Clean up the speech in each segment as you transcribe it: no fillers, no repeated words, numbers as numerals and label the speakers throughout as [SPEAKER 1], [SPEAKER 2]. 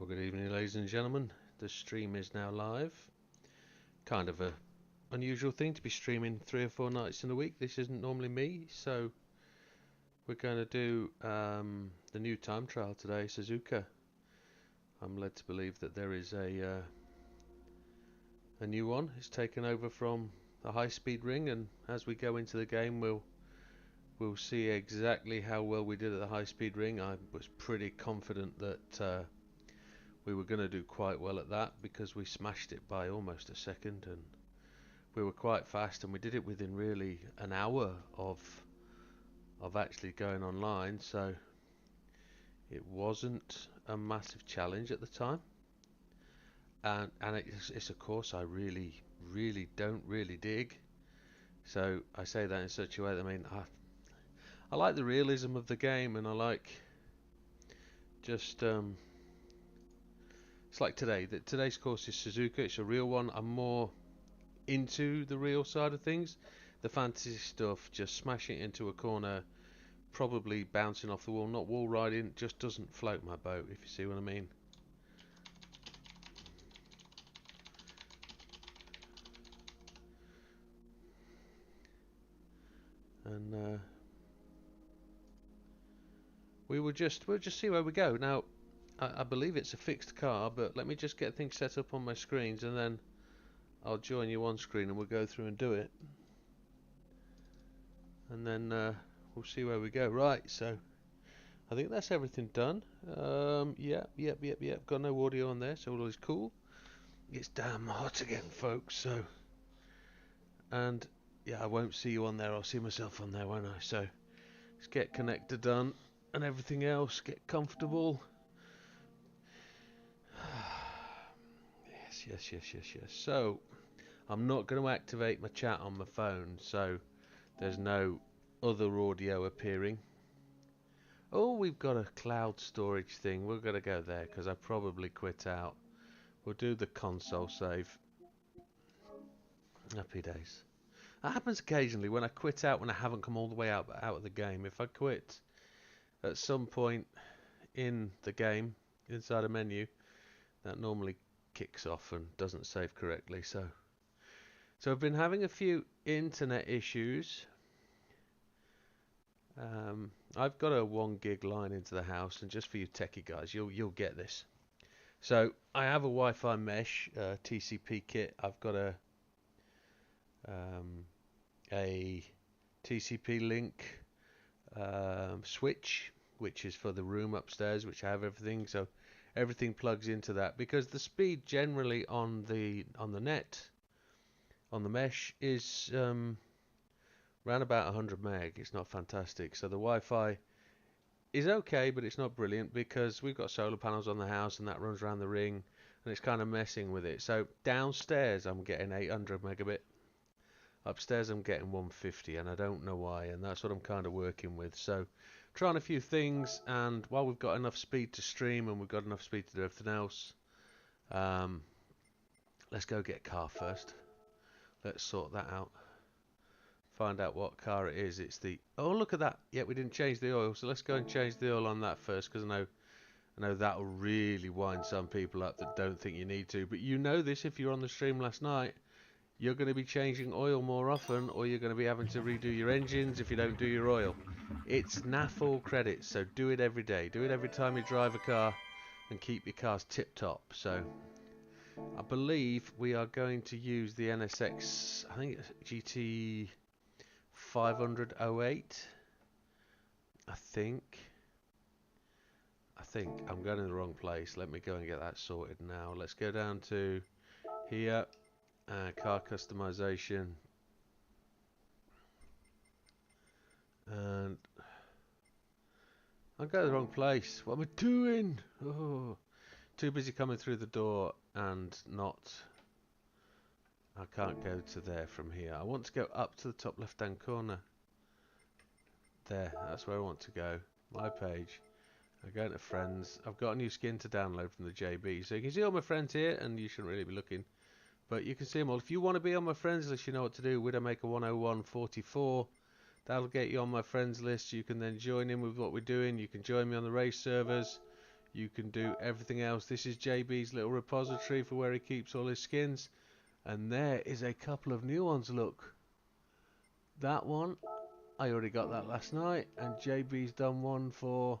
[SPEAKER 1] Well, good evening, ladies and gentlemen. The stream is now live. Kind of a unusual thing to be streaming 3 or 4 nights in a week. This isn't normally me, so we're going to do the new time trial today, Suzuka. I'm led to believe that there is a new one. It's taken over from the high-speed ring, and as we go into the game, we'll see exactly how well we did at the high-speed ring. I was pretty confident that we were going to do quite well at that because we smashed it by almost a second, and we were quite fast, and we did it within really an hour of actually going online, so it wasn't a massive challenge at the time. And it's a course I really don't really dig. So I say that in such a way that I like the realism of the game, and I like just it's like today's course is Suzuka. It's a real one. I'm more into the real side of things. The fantasy stuff, just smashing it into a corner, probably bouncing off the wall, not wall riding, just doesn't float my boat, if you see what I mean. And we'll just see where we go. Now, I believe it's a fixed car, but let me just get things set up on my screens, and then I'll join you on screen and we'll go through and do it. And then we'll see where we go. Right, so I think that's everything done. Yep. Got no audio on there, so all is cool. It's damn hot again, folks, so... And, yeah, I won't see you on there. I'll see myself on there, won't I? So, let's get connector done and everything else. Get comfortable. Yes. So, I'm not going to activate my chat on my phone, so there's no other audio appearing. Oh, we've got a cloud storage thing. We're going to go there because I probably quit out. We'll do the console save. Happy days. That happens occasionally when I quit out when I haven't come all the way out of the game. If I quit at some point in the game, inside a menu, that normally kicks off and doesn't save correctly. So I've been having a few internet issues. I've got a 1 gig line into the house, and just for you techie guys, you'll get this. So I have a Wi-Fi mesh TCP kit. I've got a TCP link switch, which is for the room upstairs, which I have everything. So everything plugs into that because the speed generally on the net, on the mesh, is around about 100 meg. It's not fantastic. So the Wi-Fi is okay, but it's not brilliant because we've got solar panels on the house and that runs around the ring, and it's kind of messing with it. So downstairs I'm getting 800 megabit. Upstairs I'm getting 150, and I don't know why, and that's what I'm kind of working with. So trying a few things, and while we've got enough speed to stream and we've got enough speed to do everything else, let's go get a car first. Let's sort that out. Find out what car it is. It's the... Oh, look at that. Yeah, we didn't change the oil, so let's go and change the oil on that first, because I know that'll really wind some people up that don't think you need to. But you know this if you're on the stream last night. You're going to be changing oil more often, or you're going to be having to redo your engines if you don't do your oil. It's NAF all credits, so do it every day. Do it every time you drive a car, and keep your cars tip-top. So I believe we are going to use the NSX, I think it's GT 500/08. I think I'm going in the wrong place. Let me go and get that sorted now. Let's go down to here. Car customization, and I'm going to the wrong place. What am I doing? Oh, too busy coming through the door and not. I can't go to there from here. I want to go up to the top left hand corner. There, that's where I want to go. My page. I go into friends. I've got a new skin to download from the JB, so you can see all my friends here, and you shouldn't really be looking. But you can see them all. If you want to be on my friends list, you know what to do. Widowmaker 10144. That'll get you on my friends list. You can then join in with what we're doing. You can join me on the race servers. You can do everything else. This is JB's little repository for where he keeps all his skins. And there is a couple of new ones, look. That one, I already got that last night. And JB's done one for...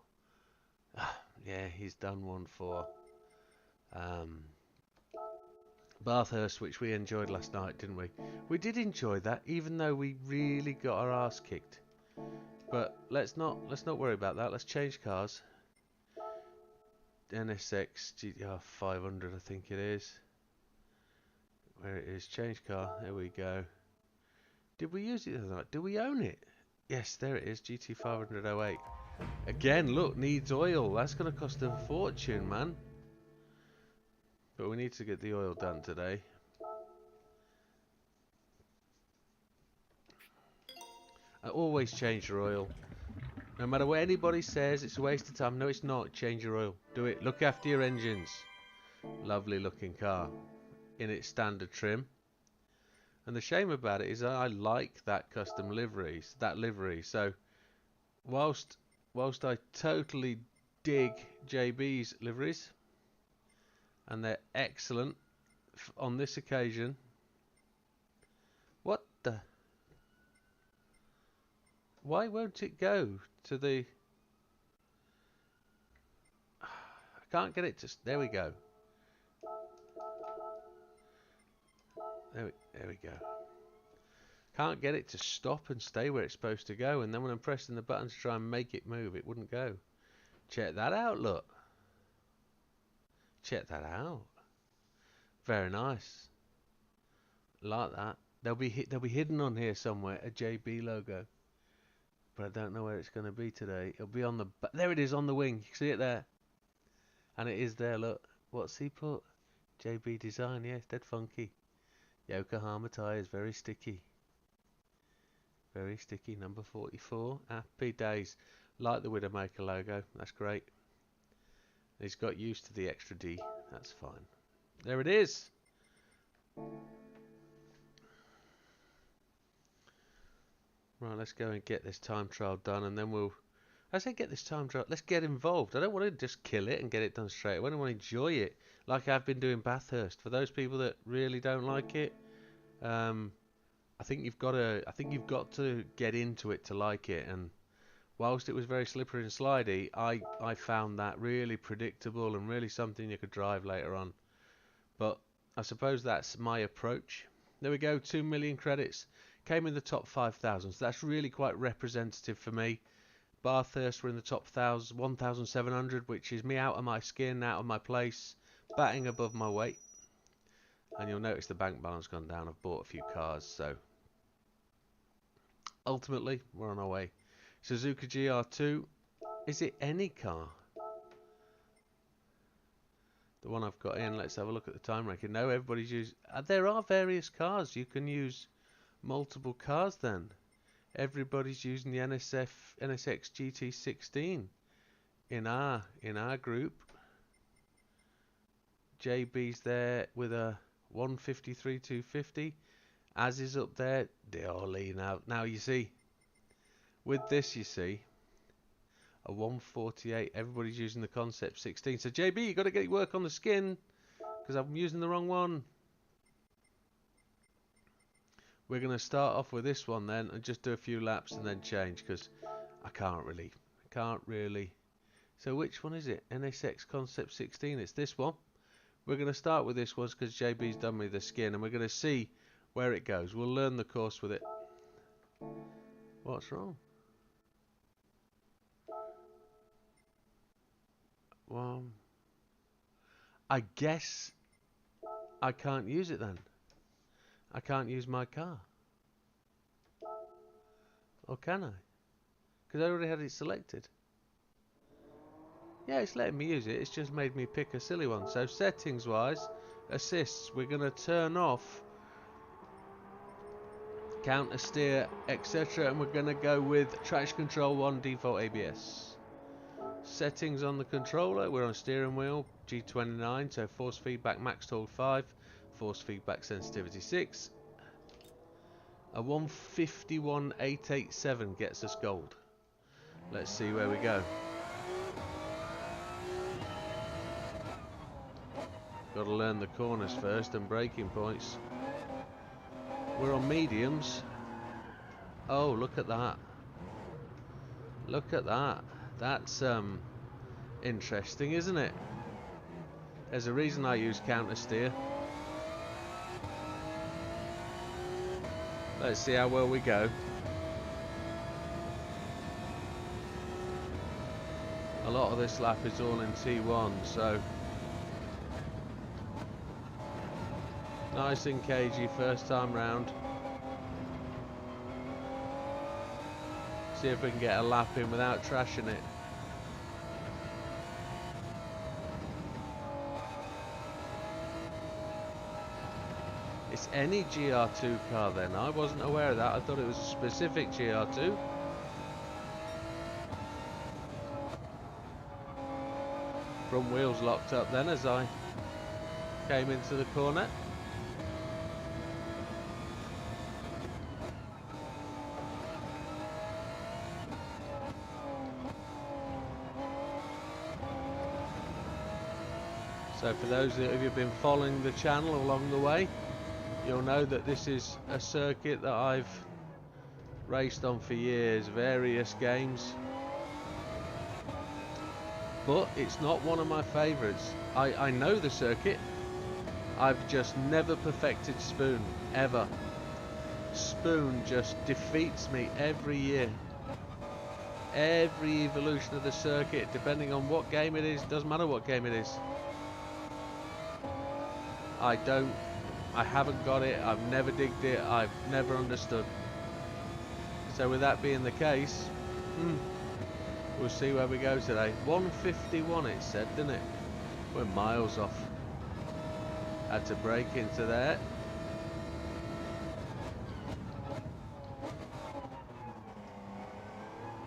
[SPEAKER 1] yeah, he's done one for Bathurst, which we enjoyed last night, didn't we? We did enjoy that, even though we really got our arse kicked. But let's not worry about that. Let's change cars. NSX GTR 500, I think it is. Where it is, change car. There we go. Did we use it the other night? Do we own it? Yes, there it is. GT 500 08. Again, look, needs oil. That's going to cost a fortune, man. But we need to get the oil done today. I always change your oil. No matter what anybody says, it's a waste of time. No, it's not. Change your oil. Do it. Look after your engines. Lovely looking car. In its standard trim. And the shame about it is I like that custom liveries. That livery. So, whilst I totally dig JB's liveries, and they're excellent on this occasion. What the? Why won't it go to the... I can't get it to... There we go. There we go. Can't get it to stop and stay where it's supposed to go. And then when I'm pressing the button to try and make it move, it wouldn't go. Check that out, look. Check that out. Very nice. Like that. They'll be hidden on here somewhere, a JB logo. But I don't know where it's going to be today. It'll be on the... There it is on the wing. You see it there? And it is there, look. What's he put? JB design, yes, dead funky. Yokohama tyres, very sticky. Very sticky, number 44. Happy days. Like the Widowmaker logo, that's great. He's got used to the extra D, that's fine. There it is. Right, let's go and get this time trial done, and then we'll... I say get this time trial, let's get involved. I don't want to just kill it and get it done straight away. I want to enjoy it, like I've been doing Bathurst. For those people that really don't like it, I think you've got to get into it to like it. And whilst it was very slippery and slidey, I found that really predictable and really something you could drive later on. But I suppose that's my approach. There we go, 2 million credits. Came in the top 5,000, so that's really quite representative for me. Bathurst were in the top 1,700, which is me out of my skin, out of my place, batting above my weight. And you'll notice the bank balance gone down. I've bought a few cars, so ultimately we're on our way. Suzuka GR2, is it any car? The one I've got in, let's have a look at the time ranking. No, everybody's used... there are various cars. You can use multiple cars then. Everybody's using the NSX GT16 in our group. JB's there with a 153 250. As is up there. Dearly now you see. With this you see a 148. Everybody's using the Concept 16. So JB, you got to get work on the skin because I'm using the wrong one. We're going to start off with this one then and just do a few laps and then change because I can't really. So which one is it? NSX Concept 16. It's this one. We're going to start with this one because JB's done me the skin and we're going to see where it goes. We'll learn the course with it. What's wrong? Well, I guess I can't use it then. I can't use my car. Or can I? Because I already had it selected. Yeah, it's letting me use it. It's just made me pick a silly one. So settings wise, assists, we're going to turn off counter steer, etc. And we're going to go with traction control 1, default ABS. Settings on the controller, we're on steering wheel, G29, so force feedback max torque 5, force feedback sensitivity 6. A 151.887 gets us gold. Let's see where we go. Got to learn the corners first and braking points. We're on mediums. Oh, look at that. Look at that. That's interesting, isn't it? There's a reason I use counter steer. Let's see how well we go. A lot of this lap is all in T1, so nice and cagey first time round. See if we can get a lap in without trashing it. It's any GR2 car then. I wasn't aware of that. I thought it was a specific GR2. Front wheels locked up then as I came into the corner. So for those of you who've been following the channel along the way, you'll know that this is a circuit that I've raced on for years, various games. But it's not one of my favourites. I know the circuit. I've just never perfected Spoon, ever. Spoon just defeats me every year. Every evolution of the circuit, depending on what game it is, doesn't matter what game it is. I haven't got it, I've never digged it, I've never understood. So with that being the case, we'll see where we go today. 151 it said, didn't it? We're miles off. Had to brake into there.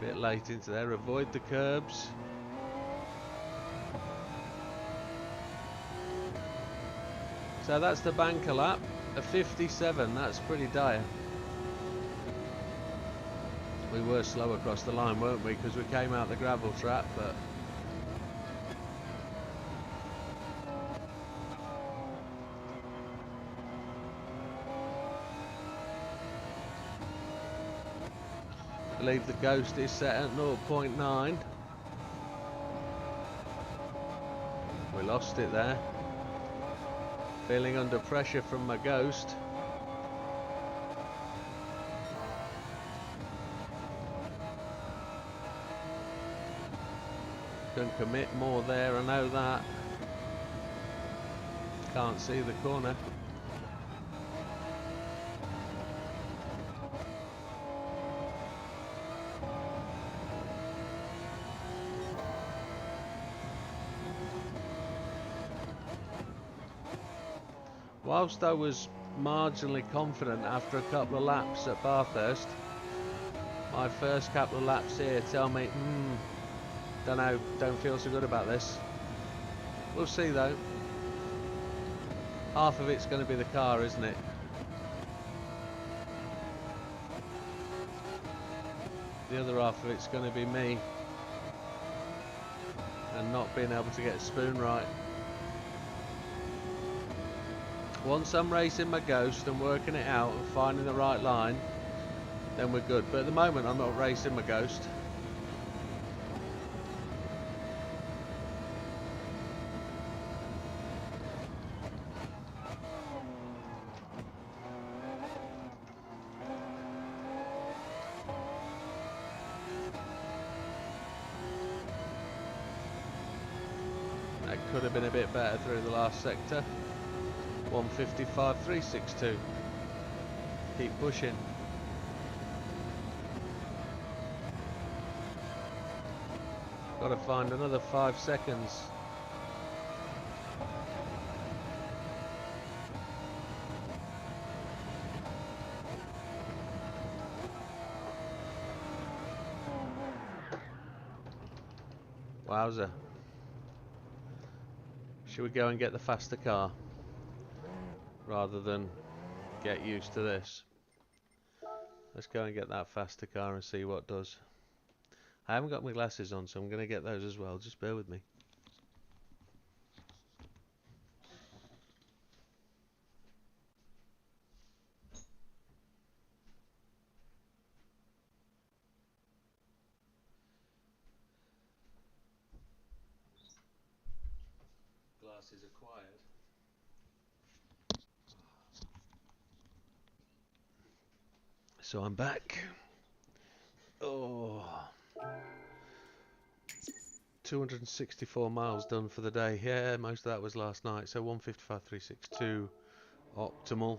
[SPEAKER 1] Bit late into there, avoid the curbs. So that's the banker lap, a 57, that's pretty dire. We were slow across the line, weren't we, because we came out the gravel trap, but I believe the Ghost is set at 0.9. We lost it there. Feeling under pressure from my Ghost. Can commit more there, I know that. Can't see the corner. Whilst I was marginally confident after a couple of laps at Bathurst, my first couple of laps here tell me, don't know, don't feel so good about this. We'll see though. Half of it's going to be the car, isn't it? The other half of it's going to be me and not being able to get Spoon right. Once I'm racing my Ghost and working it out and finding the right line, then we're good. But at the moment I'm not racing my Ghost. That could have been a bit better through the last sector. 155.362. Keep pushing. Got to find another 5 seconds. Wowzer. Should we go and get the faster car rather than get used to this? Let's go and get that faster car and see what does. I haven't got my glasses on, so I'm going to get those as well. Just bear with me. sunglasses acquired. So I'm back. Oh, 264 miles done for the day. Yeah, most of that was last night. So 155.362 optimal.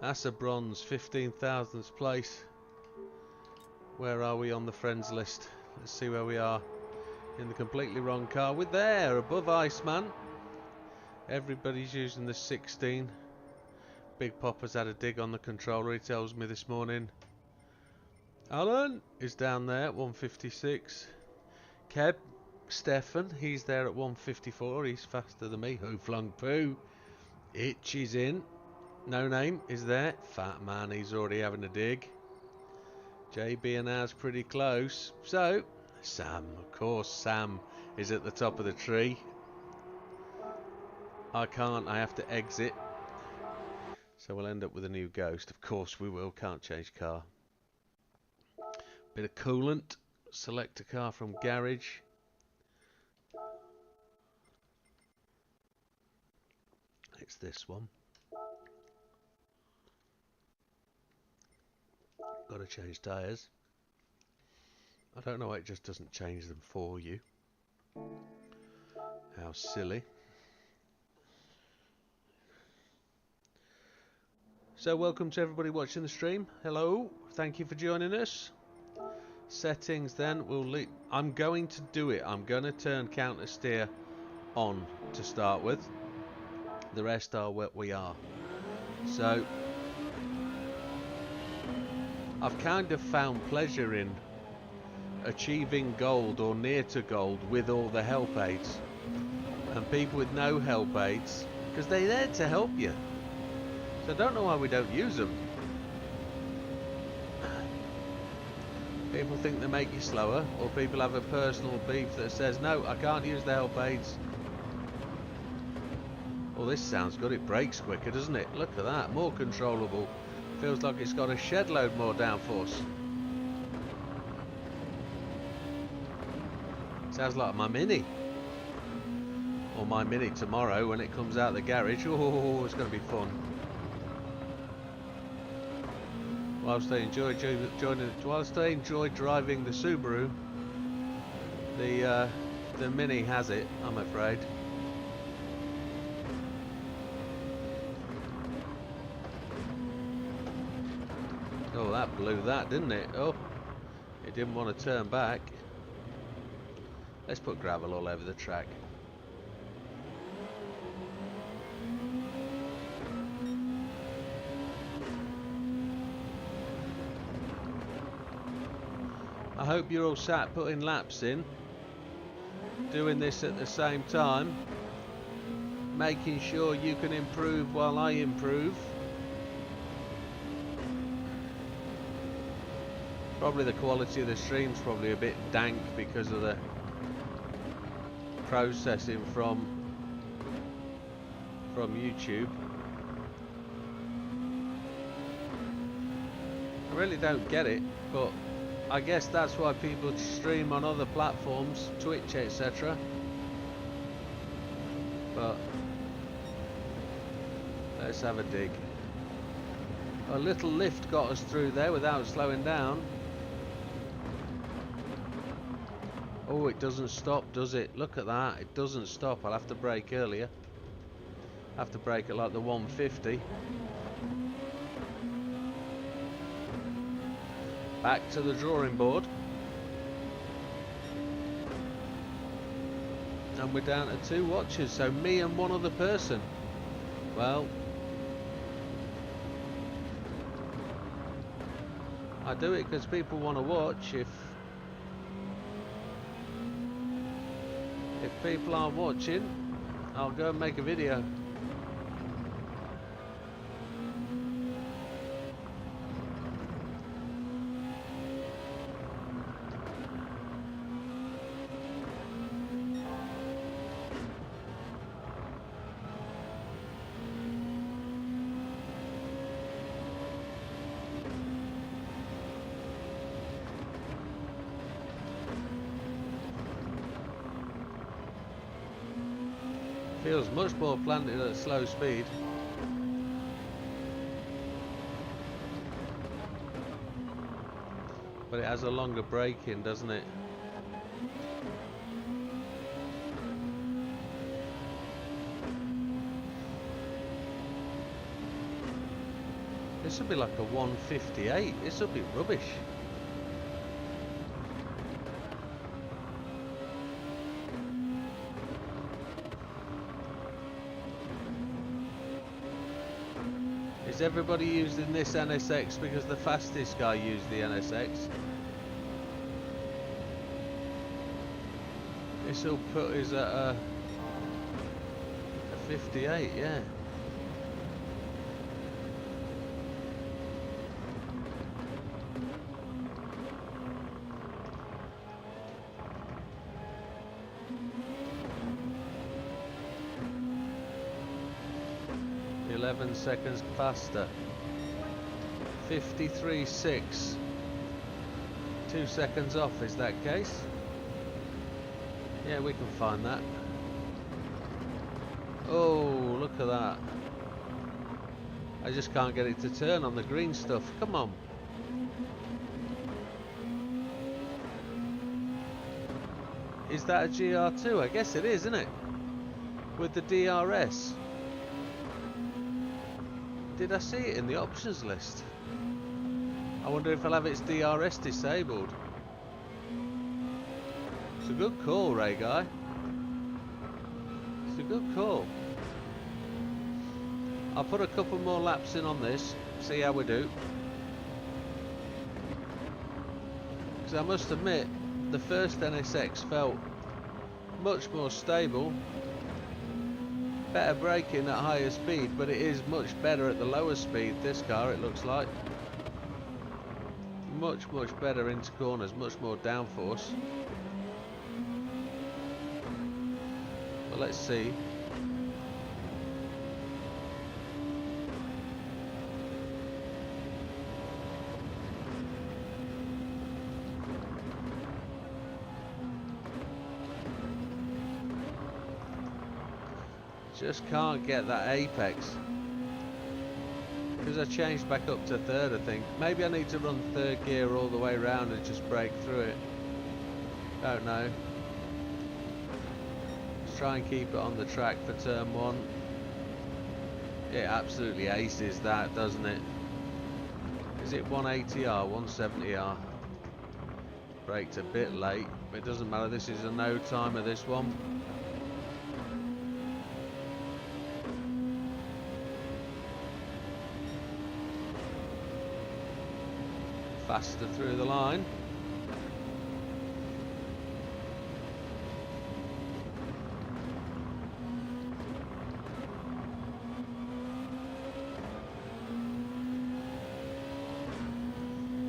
[SPEAKER 1] That's a bronze, 15,000th place. Where are we on the friends list? Let's see where we are. In the completely wrong car. We're there, above Iceman. Everybody's using the 16. Big Popper's had a dig on the controller, he tells me this morning. Alan is down there at 156. Keb, Stefan, he's there at 154. He's faster than me. Who flung poo? Itch is in. No name is there. Fat man, he's already having a dig. JB and Ours pretty close. So, Sam, of course, Sam is at the top of the tree. I can't, I have to exit. So we'll end up with a new Ghost. Of course we will, can't change car. Bit of coolant. Select a car from garage. It's this one. Got to change tyres. I don't know why it just doesn't change them for you. How silly. So welcome to everybody watching the stream. Hello, thank you for joining us. Settings then, I'm going to do it. I'm going to turn counter steer on to start with. The rest are what we are. So I've kind of found pleasure in achieving gold or near to gold with all the help aids. And people with no help aids, because they're there to help you. So I don't know why we don't use them. People think they make you slower, or people have a personal beef that says, no, I can't use the help aids. Well, this sounds good. It brakes quicker, doesn't it? Look at that. More controllable. Feels like it's got a shed load more downforce. Sounds like my Mini. Or my Mini tomorrow when it comes out the garage. Oh, it's going to be fun. Whilst I enjoy driving the Subaru, the Mini has it, I'm afraid. Oh, that blew that, didn't it? Oh, it didn't want to turn back. Let's put gravel all over the track. I hope you're all sat putting laps in, doing this at the same time, making sure you can improve while I improve. Probably the quality of the stream's probably a bit dank because of the processing from YouTube. I really don't get it, but I guess that's why people stream on other platforms, Twitch, etc. But let's have a dig. A little lift got us through there without slowing down. Oh, it doesn't stop, does it? Look at that. It doesn't stop. I'll have to brake earlier. Have to brake at like the 150. Back to the drawing board. And we're down to 2 watchers, so me and one other person. Well, I do it because people want to watch. If people aren't watching, I'll go and make a video. Feels much more planted at slow speed. But it has a longer braking, doesn't it? This would be like a 158. This would be rubbish. Is everybody using this NSX because the fastest guy used the NSX? This will put us at a 58, yeah. Seconds faster. 53.6. 2 seconds off, is that case? Yeah, we can find that. Oh, look at that. I just can't get it to turn on the green stuff. Come on. Is that a GR2? I guess it is, isn't it? With the DRS. Did I see it in the options list? I wonder if I'll have its DRS disabled. It's a good call, Ray Guy. It's a good call. I'll put a couple more laps in on this, see how we do. Because I must admit, the first NSX felt much more stable. Better braking at higher speed, but it is much better at the lower speed, this car, it looks like. Much better into corners, much more downforce. But let's see. Just can't get that apex. Because I changed back up to third, I think. Maybe I need to run third gear all the way around and just brake through it. Don't know. Let's try and keep it on the track for turn 1. It absolutely aces that, doesn't it? Is it 180R, 170R? Braked a bit late, but it doesn't matter. This is a no timer, this one. Faster through the line.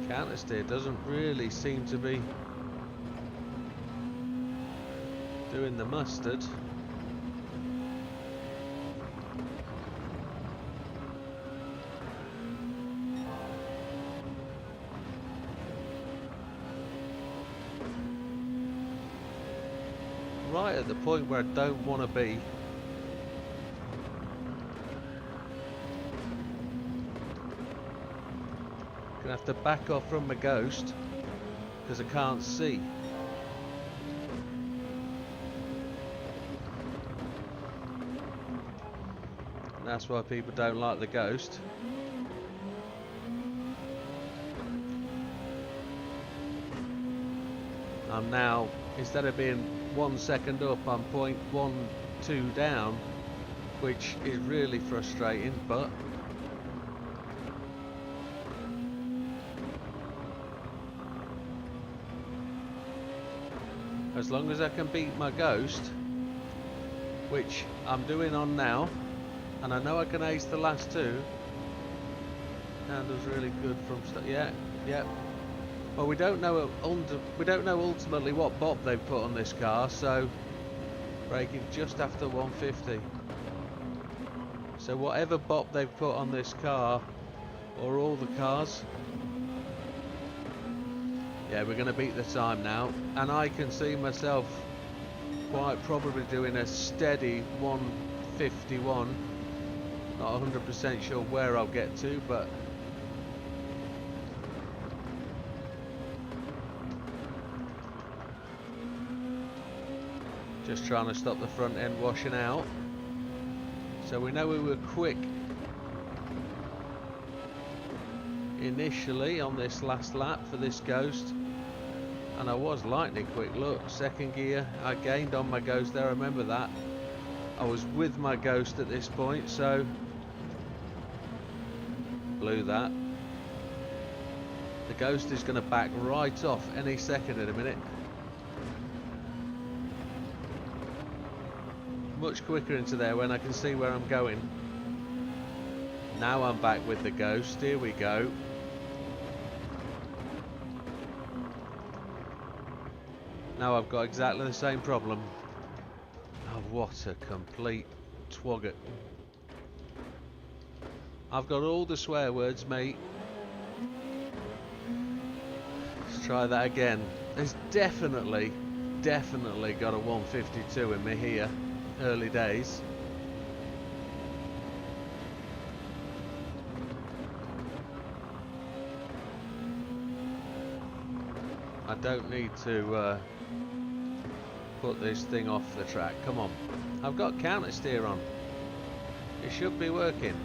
[SPEAKER 1] Counter steer doesn't really seem to be doing the mustard. Right at the point where I don't want to be. Gonna have to back off from my Ghost because I can't see. And that's why people don't like the Ghost. I'm now, instead of being 1 second up, I'm 0.12 down, which is really frustrating, but as long as I can beat my Ghost, which I'm doing on now, and I know I can ace the last 2. Handles really good from yeah. Well, we don't know ultimately what BOP they've put on this car, so braking just after 150. So whatever BOP they've put on this car, or all the cars, yeah, we're going to beat the time now, and I can see myself quite probably doing a steady 151. Not 100% sure where I'll get to, but just trying to stop the front end washing out. So we know we were quick initially on this last lap for this Ghost, and I was lightning quick. Look, second gear, I gained on my Ghost there, I remember that. I was with my Ghost at this point, so blew that. The Ghost is going to back right off any second in a minute. Much quicker into there when I can see where I'm going. Now I'm back with the Ghost. Here we go. Now I've got exactly the same problem. Oh, what a complete twogger. I've got all the swear words, mate. Let's try that again. There's definitely got a 152 in me here. Early days. I don't need to put this thing off the track. Come on. I've got counter steer on. It should be working.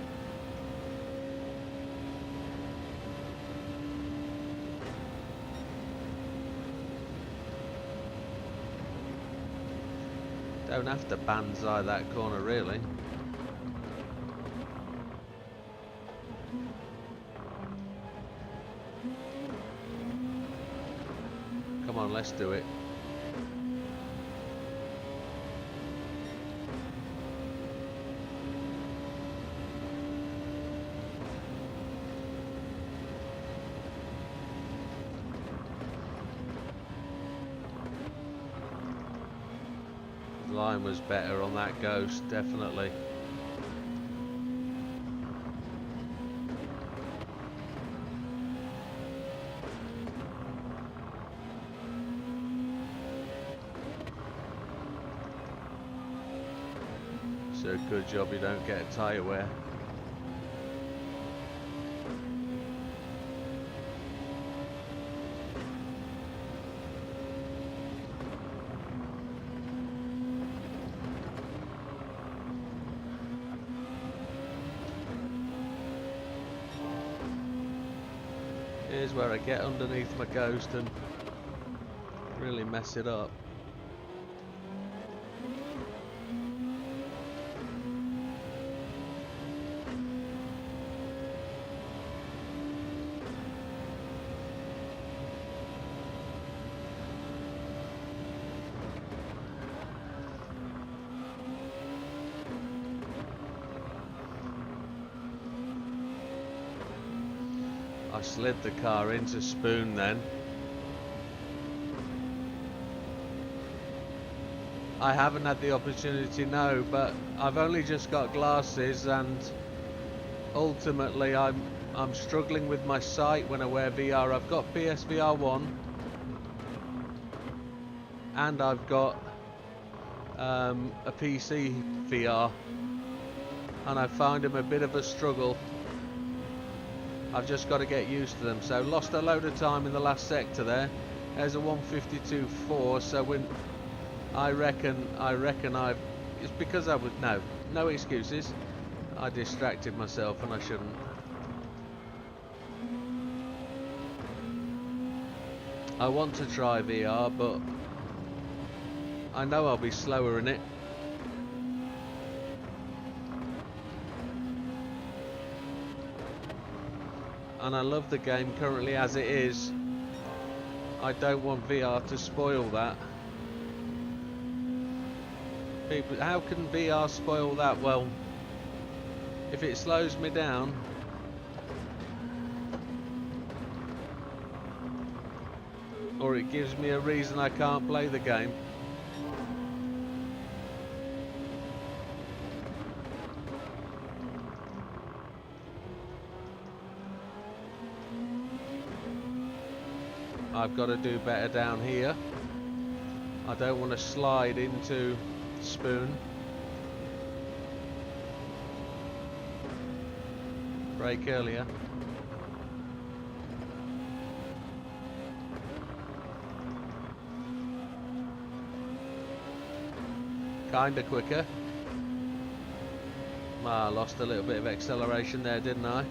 [SPEAKER 1] Don't have to banzai that corner really. Come on, let's do it. Line was better on that Ghost, definitely. So a good job you don't get a tyre wear. Here's where I get underneath my Ghost and really mess it up. I slid the car into Spoon then. I haven't had the opportunity, no, but I've only just got glasses and ultimately I'm struggling with my sight when I wear VR. I've got PSVR 1 and I've got a PC VR and I find them a bit of a struggle. I've just got to get used to them. So lost a load of time in the last sector there. There's a 152.4. So when I reckon I've. It's because I was no excuses. I distracted myself and I shouldn't. I want to try VR, but I know I'll be slower in it. And I love the game currently as it is. I don't want VR to spoil that. People, how can VR spoil that? Well, if it slows me down, or it gives me a reason I can't play the game, I've got to do better down here. I don't want to slide into Spoon. Brake earlier. Kinda quicker. I lost a little bit of acceleration there, didn't I?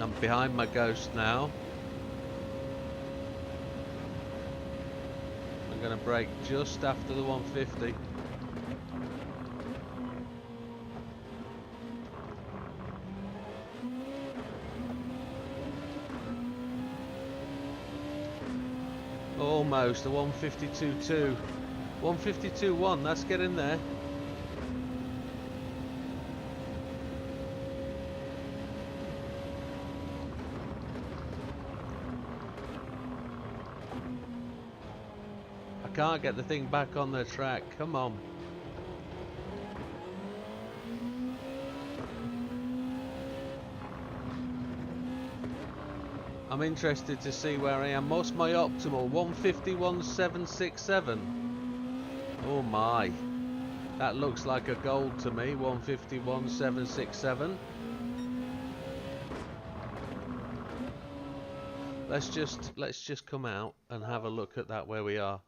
[SPEAKER 1] I'm behind my Ghost now. I'm going to brake just after the 150. Almost a 152.2. 152.1, that's getting there. I can't get the thing back on the track, come on. I'm interested to see where I am. What's my optimal? 151.767. Oh my. That looks like a gold to me. 151.767. Let's just come out and have a look at that where we are.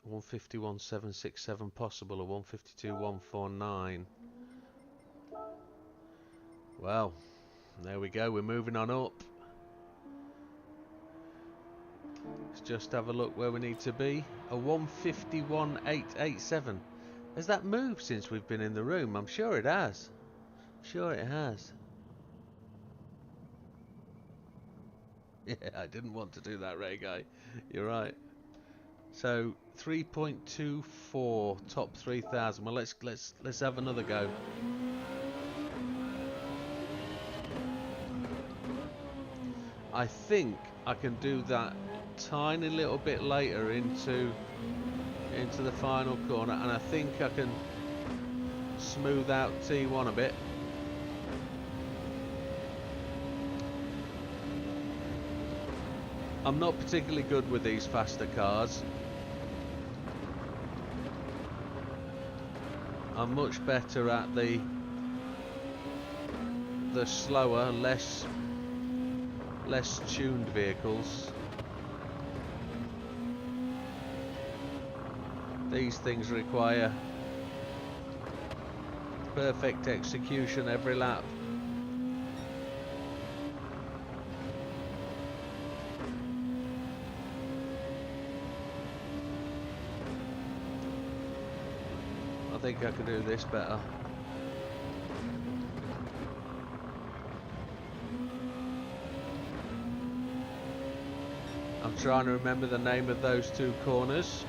[SPEAKER 1] $151.767 possible, or 152.149. Well, there we go, we're moving on up. Let's just have a look where we need to be. A 151.887. Has that moved since we've been in the room? I'm sure it has. Sure it has. Yeah, I didn't want to do that, Ray Guy. You're right. So 3.24 top 3,000. Well, let's have another go. I think I can do that tiny little bit later into the final corner, and I think I can smooth out T1 a bit. I'm not particularly good with these faster cars. I'm much better at the slower, less tuned vehicles. These things require perfect execution every lap. I think I can do this better. I'm trying to remember the name of those two corners.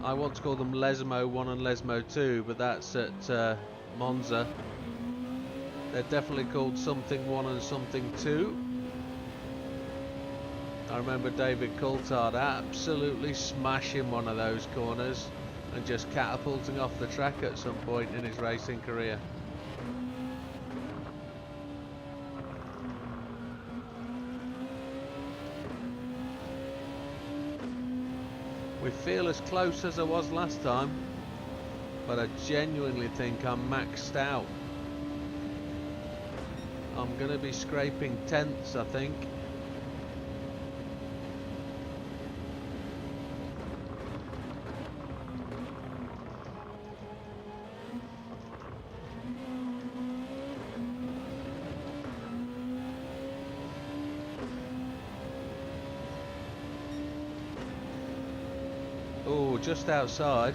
[SPEAKER 1] I want to call them Lesmo 1 and Lesmo 2, but that's at Monza. They're definitely called something 1 and something 2. I remember David Coulthard absolutely smashing one of those corners and just catapulting off the track at some point in his racing career. We feel as close as I was last time, but I genuinely think I'm maxed out. I'm going to be scraping tenths, I think. Oh, just outside.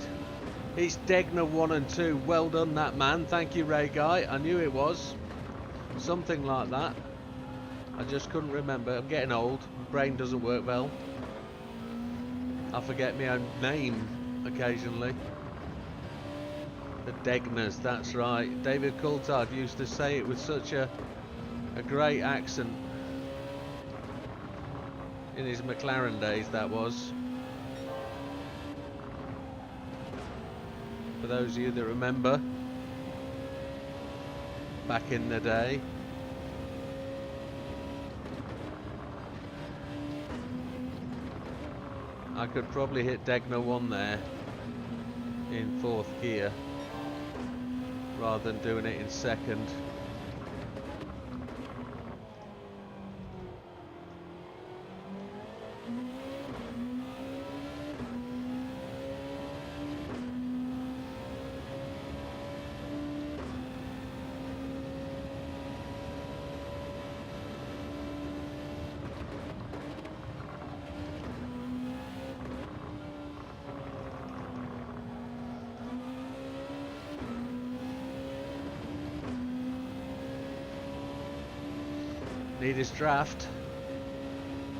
[SPEAKER 1] It's Degner 1 and 2. Well done, that man. Thank you, Ray Guy. I knew it was. Something like that. I just couldn't remember. I'm getting old. My brain doesn't work well. I forget my own name occasionally. The Degners, that's right. David Coulthard used to say it with such a great accent. In his McLaren days, that was. For those of you that remember. back in the day. I could probably hit Degner 1 there in 4th gear rather than doing it in 2nd. Need his draft.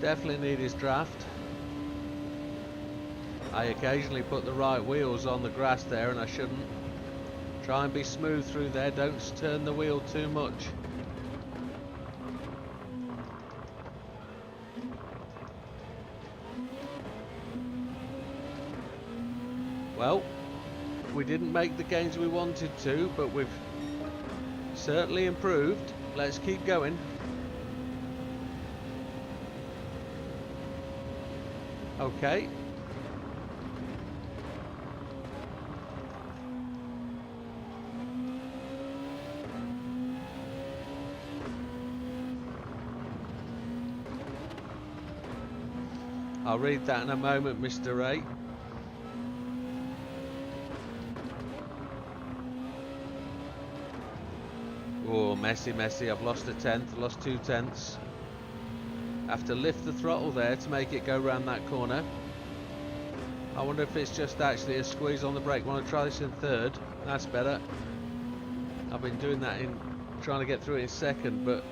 [SPEAKER 1] Definitely need his draft. I occasionally put the right wheels on the grass there and I shouldn't. Try and be smooth through there, don't turn the wheel too much. Well, we didn't make the gains we wanted to, but we've certainly improved. Let's keep going. Okay. I'll read that in a moment, Mr. Ray. Oh, messy. I've lost a tenth, lost 2 tenths. Have to lift the throttle there to make it go round that corner. I wonder if it's just actually a squeeze on the brake. Want to try this in 3rd? That's better. I've been doing that in trying to get through it in 2nd, but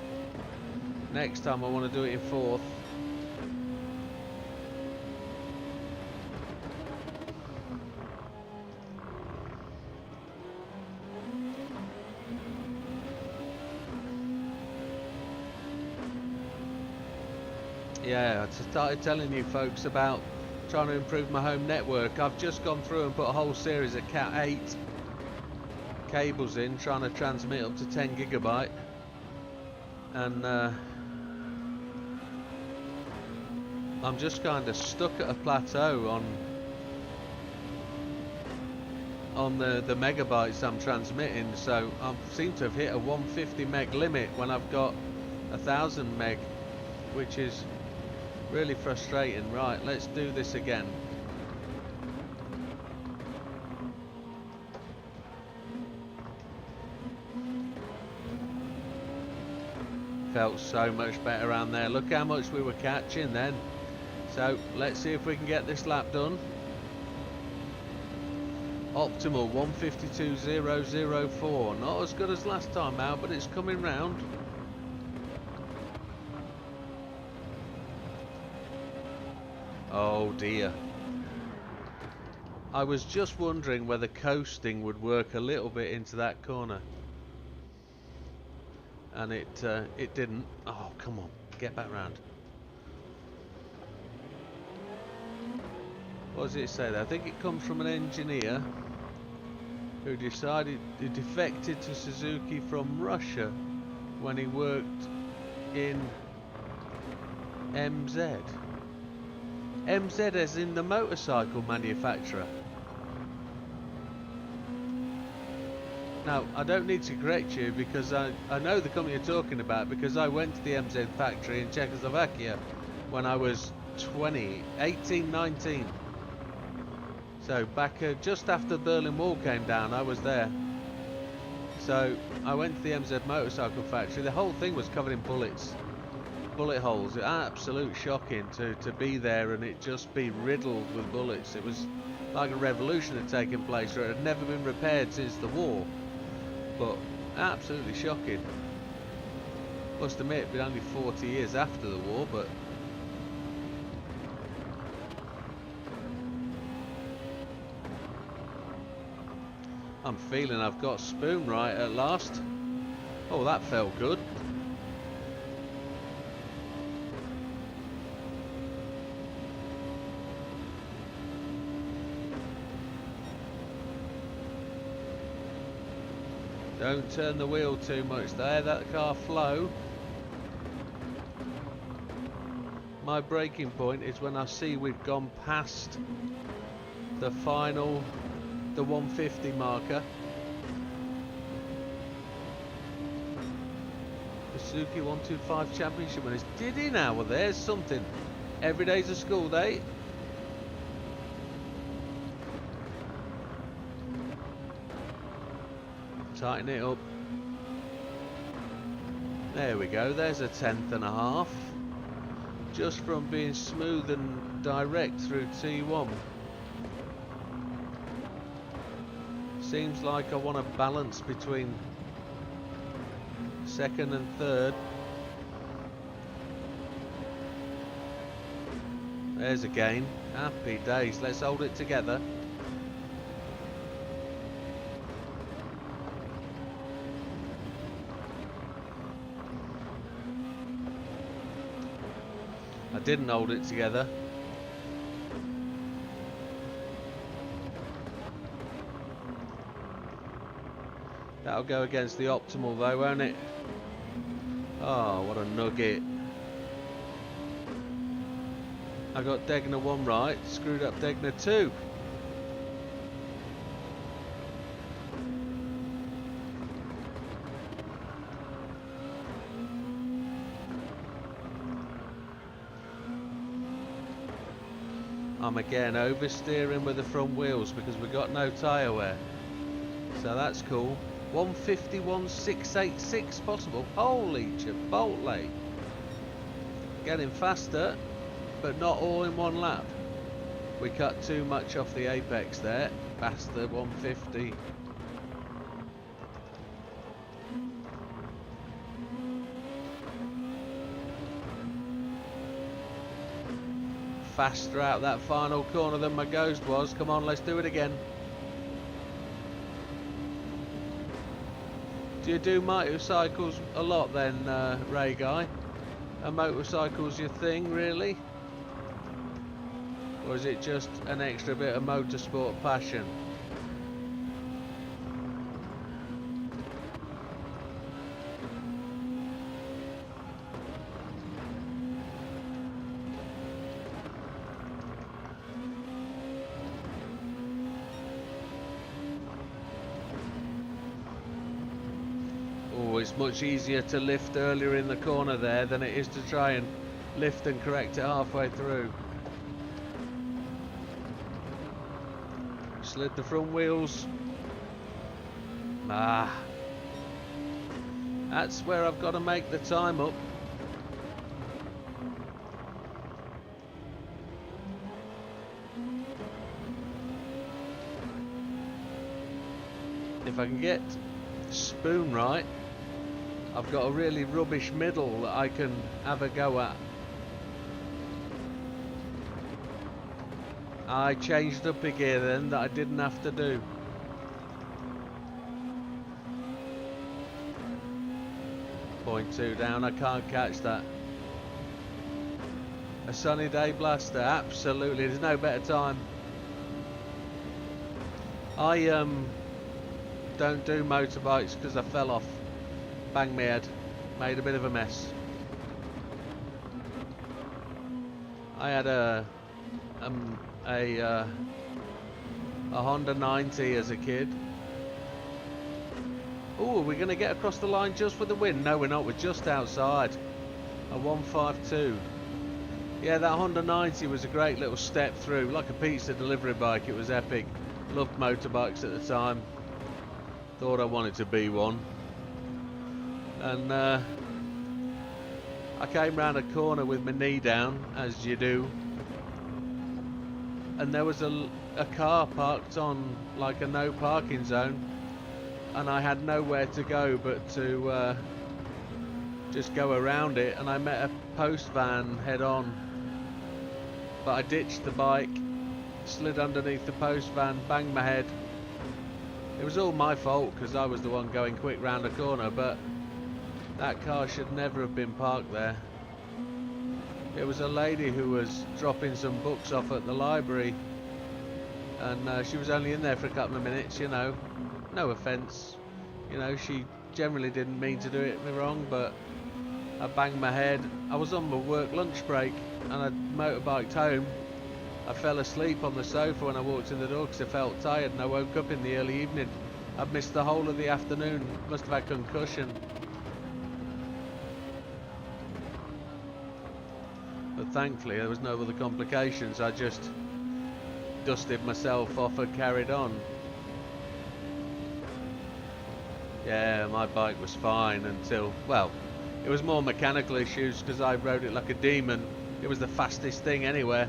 [SPEAKER 1] next time I want to do it in 4th. Yeah, I started telling you folks about trying to improve my home network. I've just gone through and put a whole series of Cat 8 cables in, trying to transmit up to 10 gigabyte. And I'm just kind of stuck at a plateau on the megabytes I'm transmitting. So I seem to have hit a 150 meg limit when I've got 1000 meg, which is really frustrating. Right, let's do this again. Felt so much better around there. Look how much we were catching then. So let's see if we can get this lap done. Optimal 152.004. Not as good as last time out, but it's coming round. Oh dear. I was just wondering whether coasting would work a little bit into that corner. And it didn't. Oh, come on. Get back round. What does it say there? I think it comes from an engineer who defected to Suzuki from Russia when he worked in MZ. MZ as in the motorcycle manufacturer. Now, I don't need to correct you because I know the company you're talking about because I went to the MZ factory in Czechoslovakia when I was 18, 19. So back just after the Berlin Wall came down, I was there. So I went to the MZ motorcycle factory. The whole thing was covered in bullets. Bullet holes. It absolute shocking to be there and it just be riddled with bullets. It was like a revolution had taken place, or it had never been repaired since the war. But absolutely shocking. Must admit, it'd been only 40 years after the war, but I'm feeling I've got spoon right at last. Oh, that felt good. Don't turn the wheel too much there, that car flow. My braking point is when I see we've gone past the final, the 150 marker. The Suzuki 125 Championship winners. Did he now? Well, there's something. Every day's a school day. Tighten it up. There we go, there's a 1/10.5. Just from being smooth and direct through T1. Seems like I want to balance between second and third. There's a gain. Happy days. Let's hold it together. I didn't hold it together. That'll go against the optimal though, won't it? Oh, what a nugget. I got Degner 1 right, screwed up Degner 2. I'm again oversteering with the front wheels because we got no tyre wear. So that's cool. 151.686 possible. Holy chipotle. Getting faster, but not all in one lap. We cut too much off the apex there. Past the 150. Faster out that final corner than my Ghost was. Come on, let's do it again. Do you do motorcycles a lot then, Ray Guy? Are motorcycles your thing, really? Or is it just an extra bit of motorsport passion? It's much easier to lift earlier in the corner there than it is to try and lift and correct it halfway through. Slid the front wheels. That's where I've got to make the time up. If I can get spoon right, I've got a really rubbish middle that I can have a go at. I changed up a gear then that I didn't have to do. Point 2 down, I can't catch that. A sunny day blaster, absolutely, there's no better time. I don't do motorbikes because I fell off. Banged my head, made a bit of a mess. I had a Honda 90 as a kid. Oh, are we going to get across the line just with the win? No, we're not. We're just outside. A 152. Yeah, that Honda 90 was a great little step through, like a pizza delivery bike. It was epic. Loved motorbikes at the time. Thought I wanted to be one. And I came round a corner with my knee down, as you do, and there was a car parked on like a no parking zone, and I had nowhere to go but to just go around it, and I met a post van head on, but I ditched the bike, slid underneath the post van, banged my head. It was all my fault because I was the one going quick round a corner, but that car should never have been parked there. It was a lady who was dropping some books off at the library, and she was only in there for a couple of minutes, you know. No offence. You know, she generally didn't mean to do it me wrong, but I banged my head. I was on my work lunch break and I motorbiked home. I fell asleep on the sofa when I walked in the door because I felt tired, and I woke up in the early evening. I'd missed the whole of the afternoon, must have had concussion. But thankfully there was no other complications. I just dusted myself off and carried on. Yeah, my bike was fine until, well, it was more mechanical issues because I rode it like a demon. It was the fastest thing anywhere.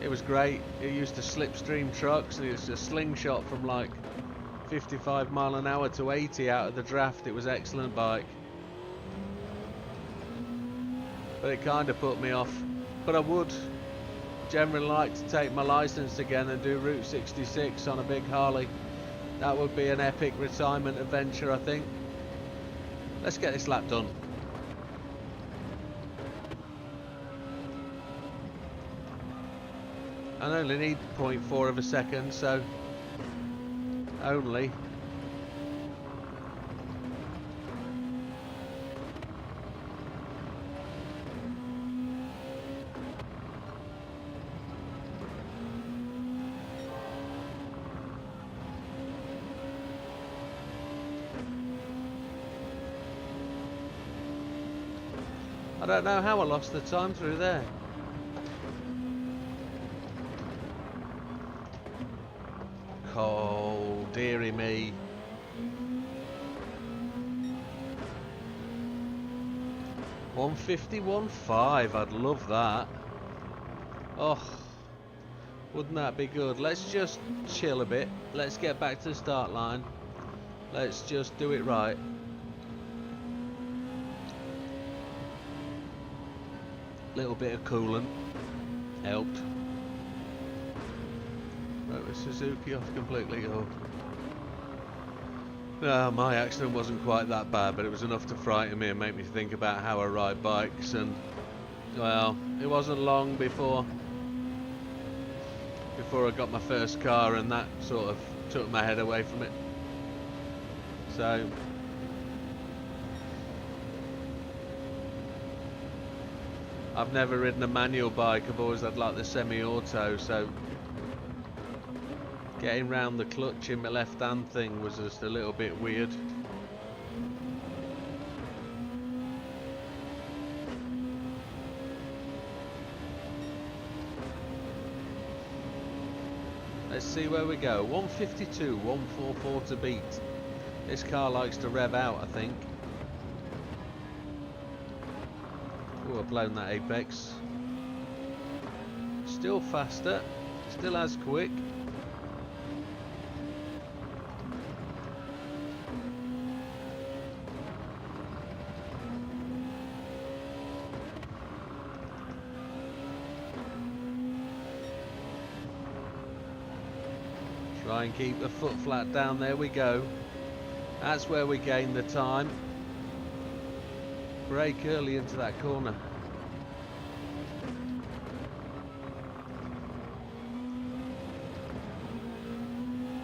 [SPEAKER 1] It was great. It used to slipstream trucks, and it was a slingshot from like 55 mile an hour to 80 out of the draft. It was an excellent bike. But it kind of put me off. But I would generally like to take my license again and do Route 66 on a big Harley. That would be an epic retirement adventure, I think. Let's get this lap done. I only need 0.4 of a second, so only. I don't know how I lost the time through there. Oh, dearie me. $151.5, I'd love that. Oh, wouldn't that be good? Let's just chill a bit. Let's get back to the start line. Let's just do it right. Little bit of coolant helped. Right, with Suzuki off completely. Oh. No, my accident wasn't quite that bad, but it was enough to frighten me and make me think about how I ride bikes. And well, it wasn't long before I got my first car, and that sort of took my head away from it. So I've never ridden a manual bike. I've always had like the semi-auto, so getting round the clutch in my left hand thing was just a little bit weird. Let's see where we go. 152, 144 to beat. This car likes to rev out, I think. Oh, I've blown that apex. Still faster, still as quick. Try and keep the foot flat down. There we go. That's where we gain the time. Brake early into that corner.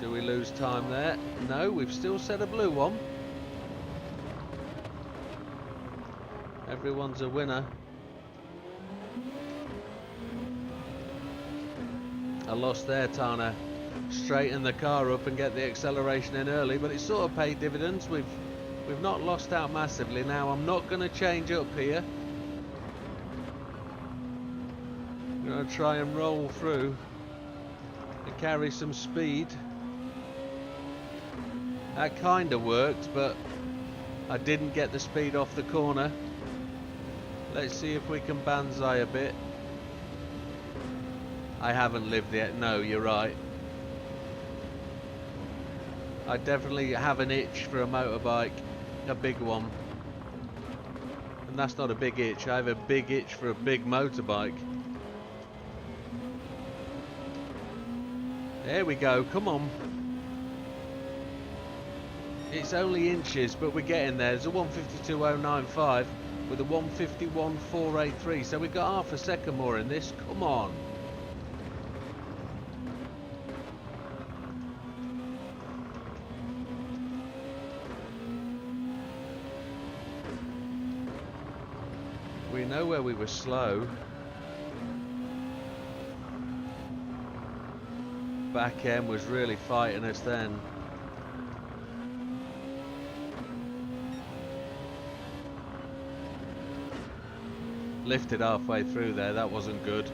[SPEAKER 1] Do we lose time there? No, we've still set a blue one. Everyone's a winner. I lost there, Tana. Straighten the car up and get the acceleration in early, but it sort of paid dividends. We've not lost out massively. Now I'm not going to change up here. I'm going to try and roll through and carry some speed. That kind of worked, but I didn't get the speed off the corner. Let's see if we can banzai a bit. I haven't lived yet. No, you're right. I definitely have an itch for a motorbike, a big one. And that's not a big itch, I have a big itch for a big motorbike. There we go, come on. It's only inches, but we're getting there. There's a 152.095 with a 151.483, so we've got half a second more in this, come on. We know where we were slow. Back end was really fighting us then. Lifted halfway through there, that wasn't good.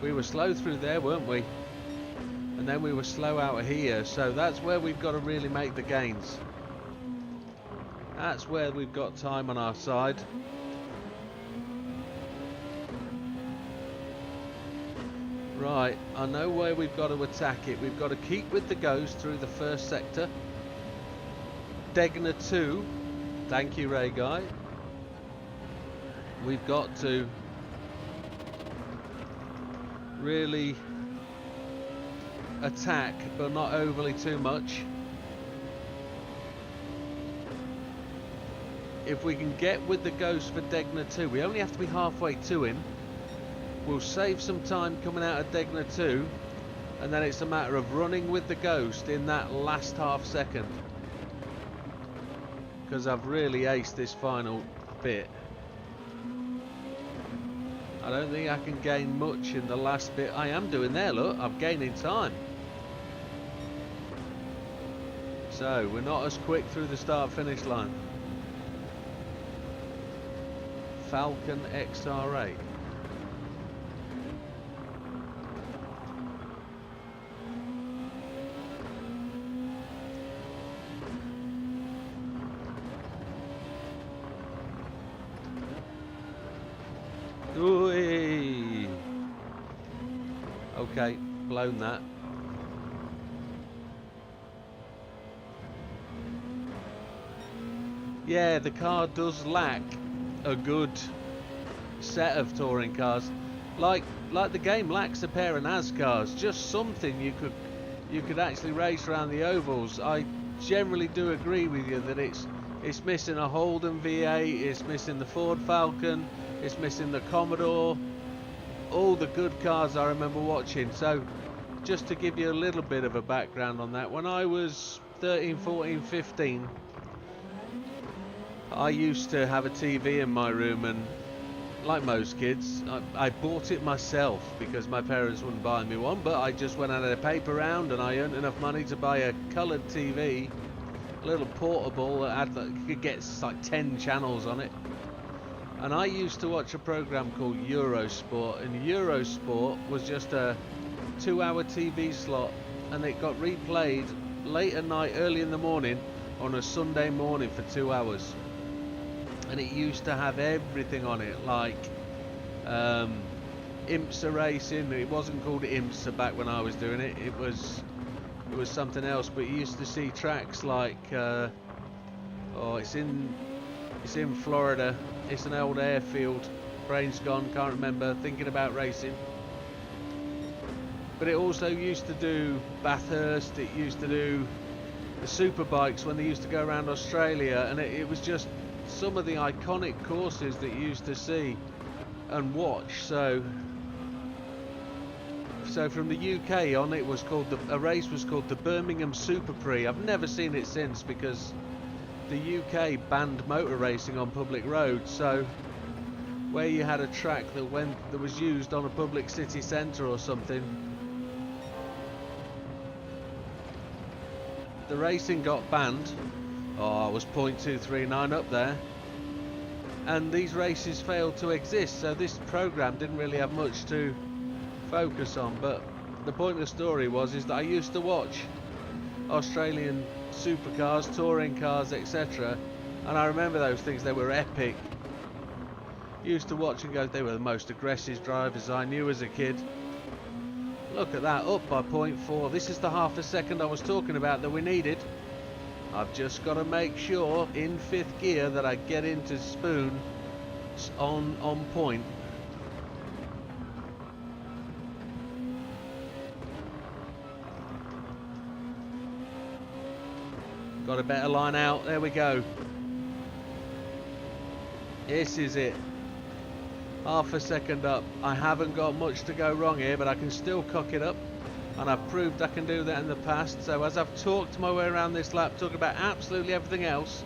[SPEAKER 1] We were slow through there, weren't we? And then we were slow out of here, so that's where we've got to really make the gains. That's where we've got time on our side. Right, I know where we've got to attack it. We've got to keep with the Ghost through the first sector. Degner 2. Thank you, Ray Guy. We've got to really attack, but not overly too much. If we can get with the Ghost for Degner 2, we only have to be halfway to him. We'll save some time coming out of Degner 2, and then it's a matter of running with the Ghost in that last half second. Because I've really aced this final bit. I don't think I can gain much in the last bit. I am doing there, look, I'm gaining time. So, we're not as quick through the start-finish line. Falcon XR8. Ooh-wee. Okay, blown that. Yeah, the car does lack a good set of touring cars. Like the game lacks a pair of NASCARs. Just something you could actually race around the ovals. I generally do agree with you that it's missing a Holden V8, it's missing the Ford Falcon, it's missing the Commodore, all the good cars I remember watching. So just to give you a little bit of a background on that, when I was 13, 14, 15, I used to have a TV in my room, and like most kids, I bought it myself because my parents wouldn't buy me one, but I just went out of a paper round and I earned enough money to buy a coloured TV, a little portable that had, you could get like 10 channels on it. And I used to watch a program called Eurosport, and Eurosport was just a 2-hour TV slot, and it got replayed late at night, early in the morning on a Sunday morning for 2 hours. And it used to have everything on it, like IMSA racing. It wasn't called IMSA back when I was doing it. It was something else. But you used to see tracks like it's in Florida. It's an old airfield. Brain's gone. Can't remember. Thinking about racing. But it also used to do Bathurst. It used to do the Superbikes when they used to go around Australia, and it was just some of the iconic courses that you used to see and watch. So from the UK on, it was called a race was called the Birmingham Super Prix. I've never seen it since because the UK banned motor racing on public roads. So where you had a track that was used on a public city centre or something, the racing got banned. Oh, I was 0.239 up there. And these races failed to exist, so this programme didn't really have much to focus on. But the point of the story is that I used to watch Australian supercars, touring cars, etc. And I remember those things, they were epic. Used to watch and go, they were the most aggressive drivers I knew as a kid. Look at that, up by 0.4. This is the half a second I was talking about that we needed. I've just got to make sure in 5th gear that I get into Spoon on point. Got a better line out. There we go. This is it. half a second up. I haven't got much to go wrong here, but I can still cock it up. And I've proved I can do that in the past. So as I've talked my way around this lap, talking about absolutely everything else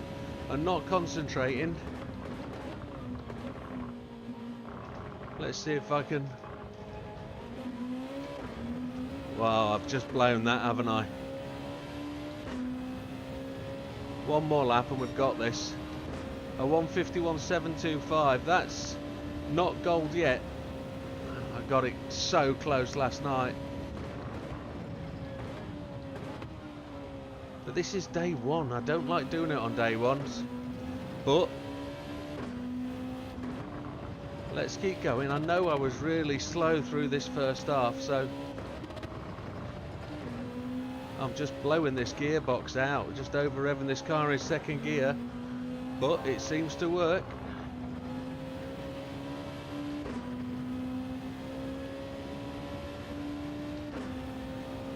[SPEAKER 1] and not concentrating, let's see if I can... Wow, I've just blown that, haven't I? One more lap and we've got this. A 151.725. That's not gold yet. I got it so close last night. But this is day one. I don't like doing it on day ones. But let's keep going. I know I was really slow through this first half, so I'm just blowing this gearbox out, just over revving this car in second gear, but it seems to work.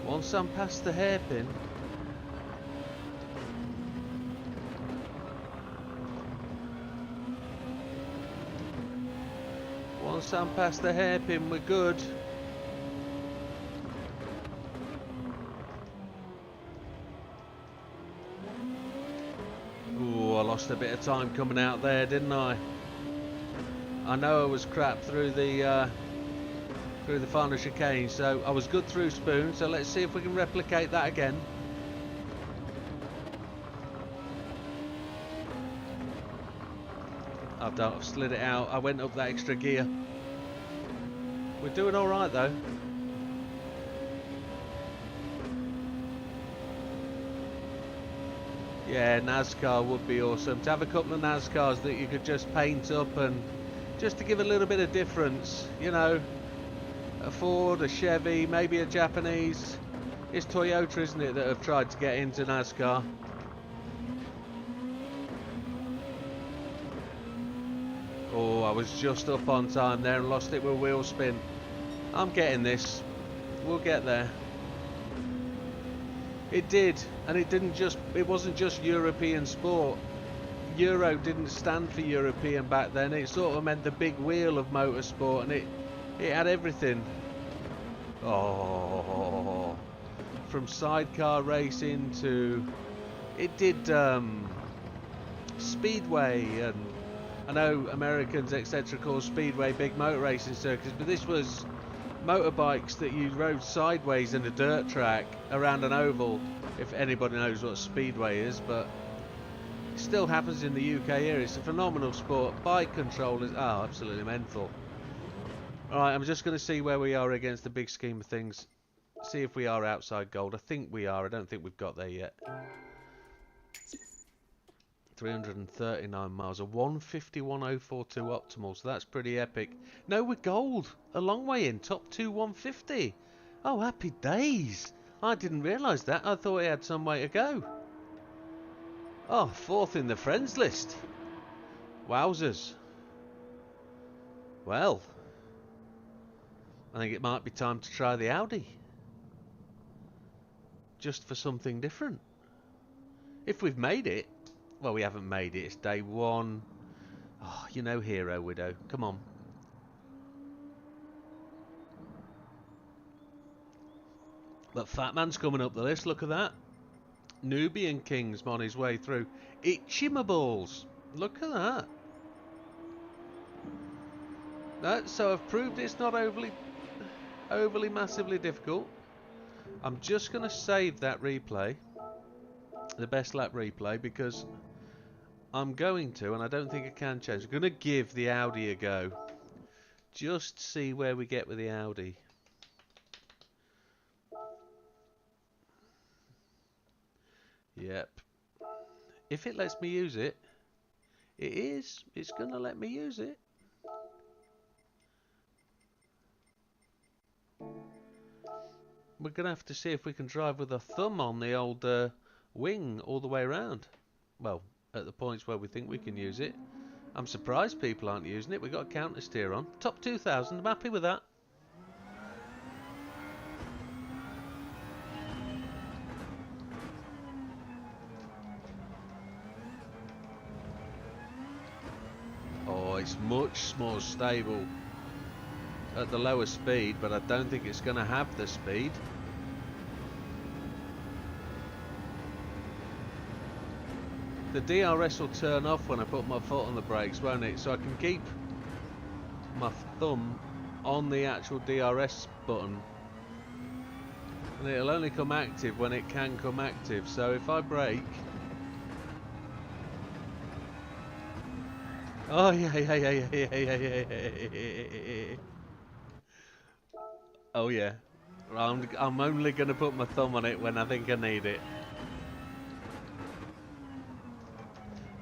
[SPEAKER 1] Once I'm past the hairpin, we're good. Ooh, I lost a bit of time coming out there, didn't I? I know I was crap through the final chicane, so I was good through Spoon, so let's see if we can replicate that again. I've slid it out. I went up that extra gear. We're doing alright though. Yeah, NASCAR would be awesome. To have a couple of NASCARs that you could just paint up and just to give a little bit of difference, you know. A Ford, a Chevy, maybe a Japanese. It's Toyota, isn't it, that have tried to get into NASCAR. Oh, I was just up on time there and lost it with wheel spin. I'm getting this. We'll get there. It did, and it wasn't just European sport. Euro didn't stand for European back then. It sort of meant the big wheel of motorsport, and it had everything. Oh, from sidecar racing to it did speedway, and I know Americans etc. call speedway big motor racing circuits, but this was motorbikes that you rode sideways in a dirt track around an oval, if anybody knows what speedway is, but it still happens in the UK here. It's a phenomenal sport. Bike control is absolutely mental. Alright, I'm just going to see where we are against the big scheme of things. See if we are outside gold. I think we are. I don't think we've got there yet. 339 miles. A 151.042 optimal. So that's pretty epic. No, we're gold. A long way in. Top 2 150. Oh, happy days. I didn't realise that. I thought it had some way to go. Oh, fourth in the friends list. Wowzers. Well, I think it might be time to try the Audi. Just for something different. If we've made it. Well, we haven't made it. It's day one. Oh, you know Hero Widow. Come on. But Fat Man's coming up the list. Look at that. Nubian King's on his way through. Itchimaballs. Look at that. So I've proved it's not overly massively difficult. I'm just going to save that replay, the best lap replay, because I'm going to, and I don't think I can change. I'm going to give the Audi a go. Just see where we get with the Audi. Yep. If it lets me use it, it's going to let me use it. We're going to have to see if we can drive with a thumb on the old wing all the way around. Well, at the points where we think we can use it. I'm surprised people aren't using it. We've got a counter steer on. Top 2,000, I'm happy with that. it's much more stable at the lower speed, but I don't think it's going to have the speed. The DRS will turn off when I put my foot on the brakes, won't it? So I can keep my thumb on the actual DRS button, and it'll only come active when it can come active. So if I brake, oh yeah. Oh yeah, I'm only gonna put my thumb on it when I think I need it,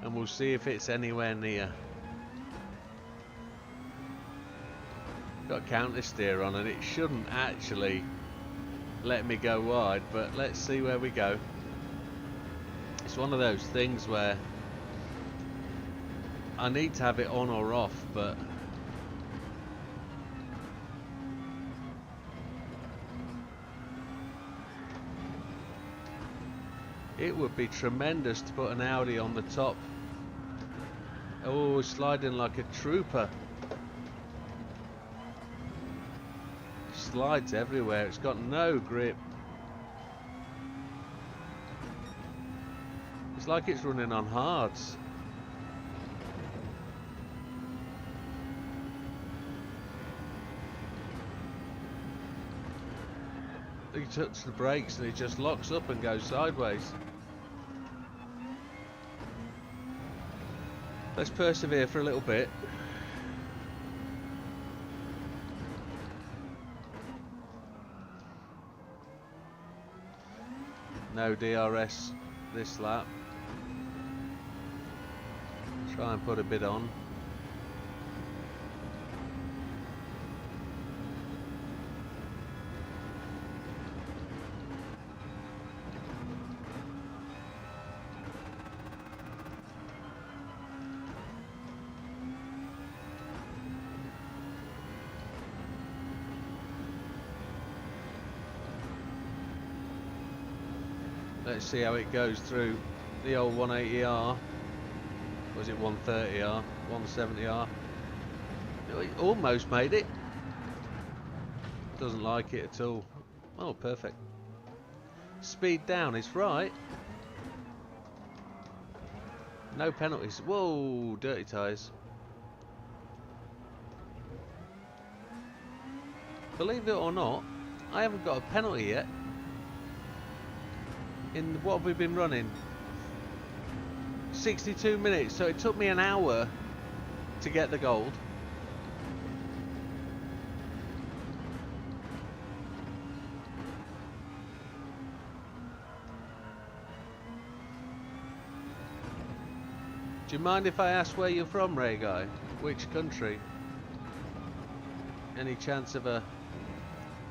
[SPEAKER 1] and we'll see if it's anywhere near. Got counter steer on, and it shouldn't actually let me go wide, but let's see where we go. It's one of those things where I need to have it on or off, but it would be tremendous to put an Audi on the top. Oh, sliding like a trooper. Slides everywhere, it's got no grip. It's like it's running on hards. You touch the brakes and it just locks up and goes sideways. Let's persevere for a little bit. No DRS this lap. Try and put a bit on. Let's see how it goes through the old 180R. Was it 130R? 170R? It almost made it. Doesn't like it at all. Oh, perfect. Speed down is right. No penalties. Whoa, dirty tyres. Believe it or not, I haven't got a penalty yet. In what have we been running? 62 minutes, so it took me an hour to get the gold. Do you mind if I ask where you're from, Ray Guy? Which country? Any chance of a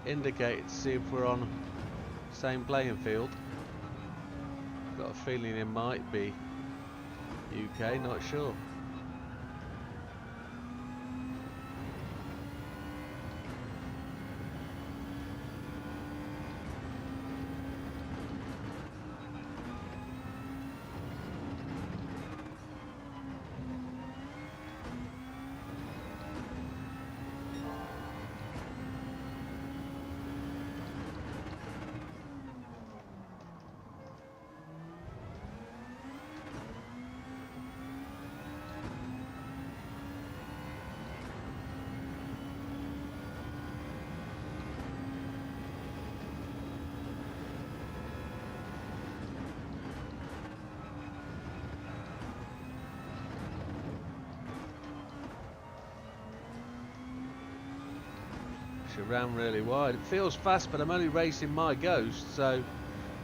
[SPEAKER 1] indicator to see if we're on the same playing field? Got a feeling it might be UK, not sure. Ran really wide. It feels fast, but I'm only racing my Ghost, so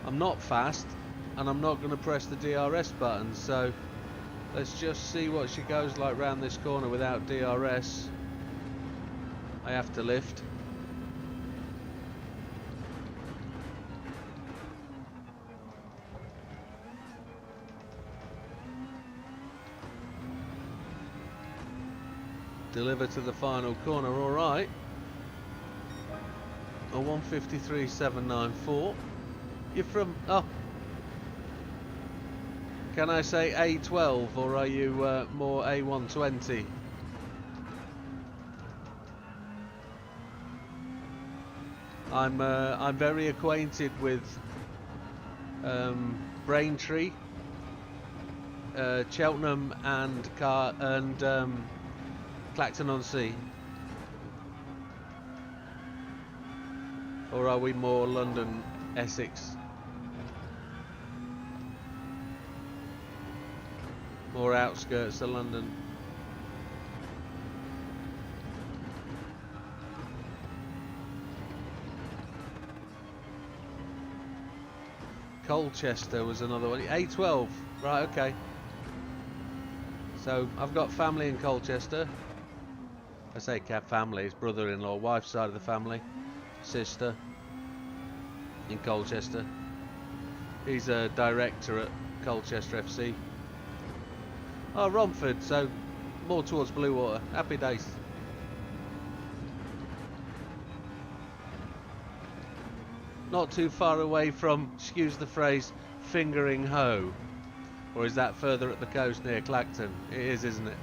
[SPEAKER 1] I'm not fast, and I'm not going to press the DRS button. So let's just see what she goes like round this corner without DRS. I have to lift. Deliver to the final corner, all right. A 153.794. You're from, oh, can I say A12, or are you more A120? I'm very acquainted with Braintree, Cheltenham, and Clacton-on-Sea. Or are we more London, Essex? More outskirts of London? Colchester was another one. A12, right, okay. So I've got family in Colchester. I say family, it's brother-in-law, wife's side of the family, sister in Colchester. He's a director at Colchester FC. Oh, Romford, so more towards Bluewater. Happy days. Not too far away from, excuse the phrase, Fingering Hoe. Or is that further up the coast near Clacton? It is, isn't it?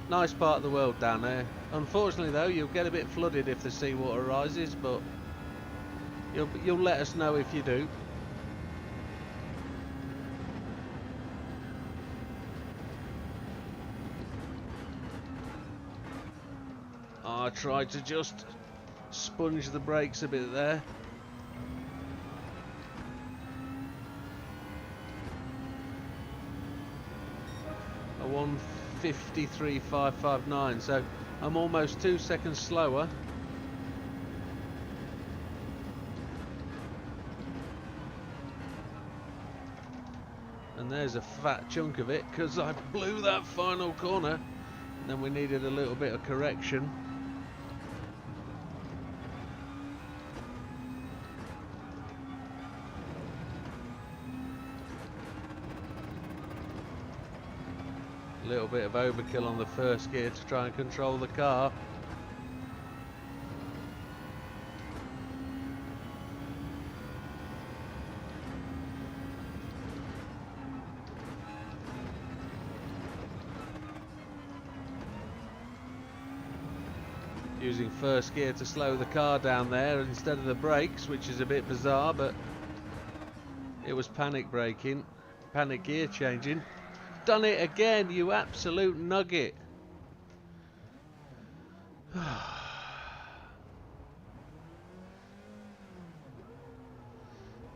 [SPEAKER 1] Nice part of the world down there. Unfortunately though, you'll get a bit flooded if the seawater rises, but you'll let us know if you do. I tried to just sponge the brakes a bit there. A 1:53.559, so I'm almost 2 seconds slower. And there's a fat chunk of it because I blew that final corner. And then we needed a little bit of correction. A little bit of overkill on the first gear to try and control the car. Using first gear to slow the car down there instead of the brakes, which is a bit bizarre, but it was panic braking, panic gear changing. Done it again, you absolute nugget.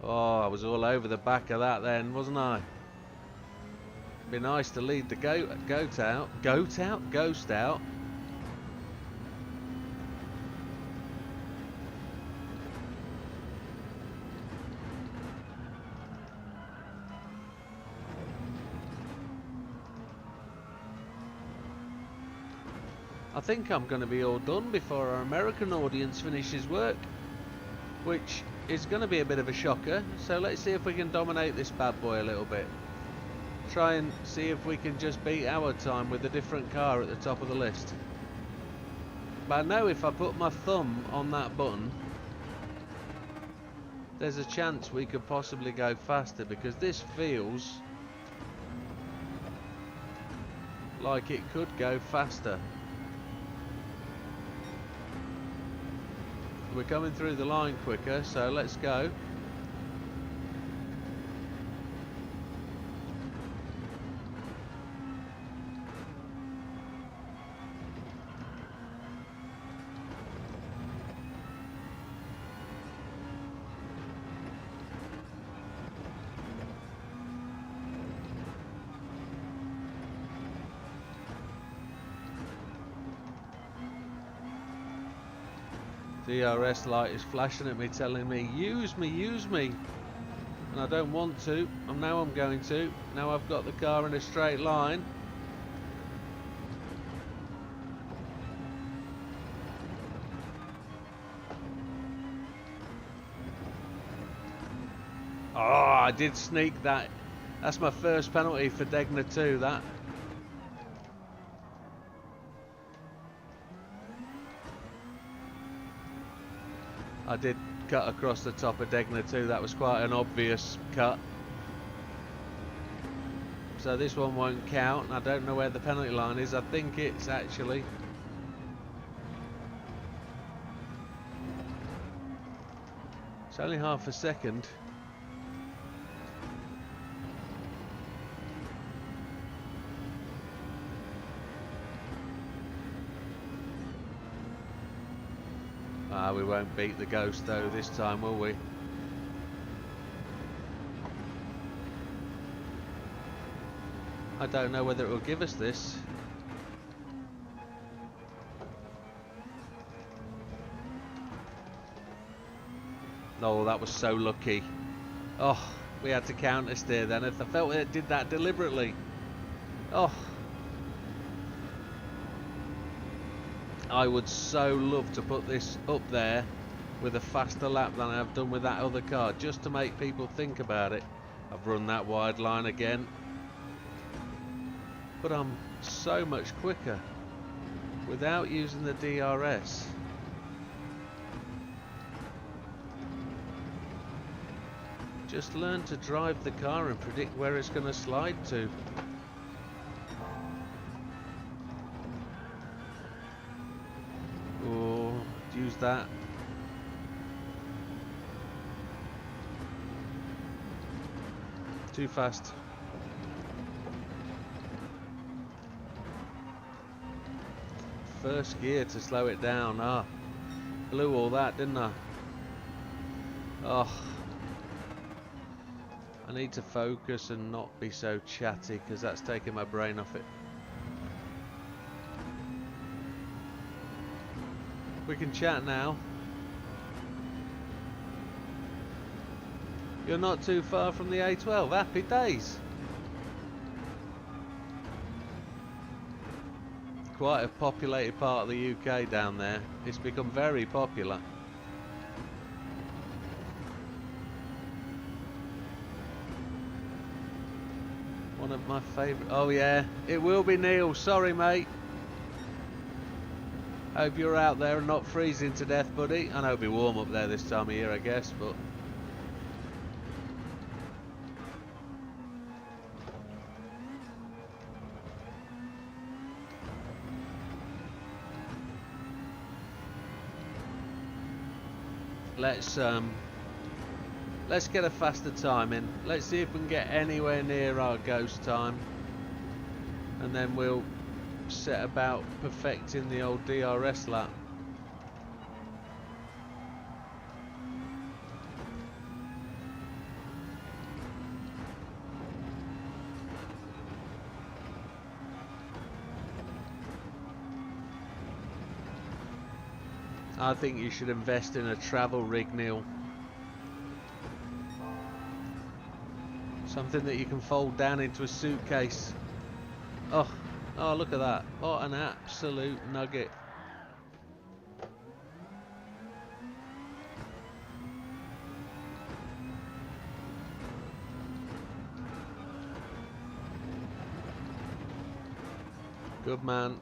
[SPEAKER 1] Oh, I was all over the back of that then, wasn't I? Be nice to lead the ghost out. I think I'm going to be all done before our American audience finishes work, which is going to be a bit of a shocker. So let's see if we can dominate this bad boy a little bit. Try and see if we can just beat our time with a different car at the top of the list. But I know if I put my thumb on that button, there's a chance we could possibly go faster, because this feels like it could go faster. We're coming through the line quicker, so let's go. DRS light is flashing at me, telling me, use me, and I don't want to. Now I'm going to. Now I've got the car in a straight line. Oh, I did sneak that. That's my first penalty for Degner 2, that. I did cut across the top of Degner 2, that was quite an obvious cut. So this one won't count. I don't know where the penalty line is. I think it's actually It's only half a second. Ah, we won't beat the Ghost though this time, will we? I don't know whether it will give us this. Oh, that was so lucky. Oh, we had to counter steer then. If I felt it did that deliberately. Oh. I would so love to put this up there with a faster lap than I've done with that other car, just to make people think about it. I've run that wide line again. But I'm so much quicker without using the DRS. Just learn to drive the car and predict where it's going to slide to. Oh, use that. Too fast. First gear to slow it down. Ah, blew all that, didn't I? Oh. I need to focus and not be so chatty because that's taking my brain off it. We can chat now. You're not too far from the A12. Happy days. Quite a populated part of the UK down there. It's become very popular. One of my favourite. Oh yeah, it will be Neil. Sorry, mate. Hope you're out there and not freezing to death, buddy. I know it'll be warm up there this time of year, I guess, but. Let's get a faster time in. Let's see if we can get anywhere near our Ghost time, and then we'll set about perfecting the old DRS lap. I think you should invest in a travel rig, Neil. Something that you can fold down into a suitcase. Oh, look at that. What an absolute nugget. Good man.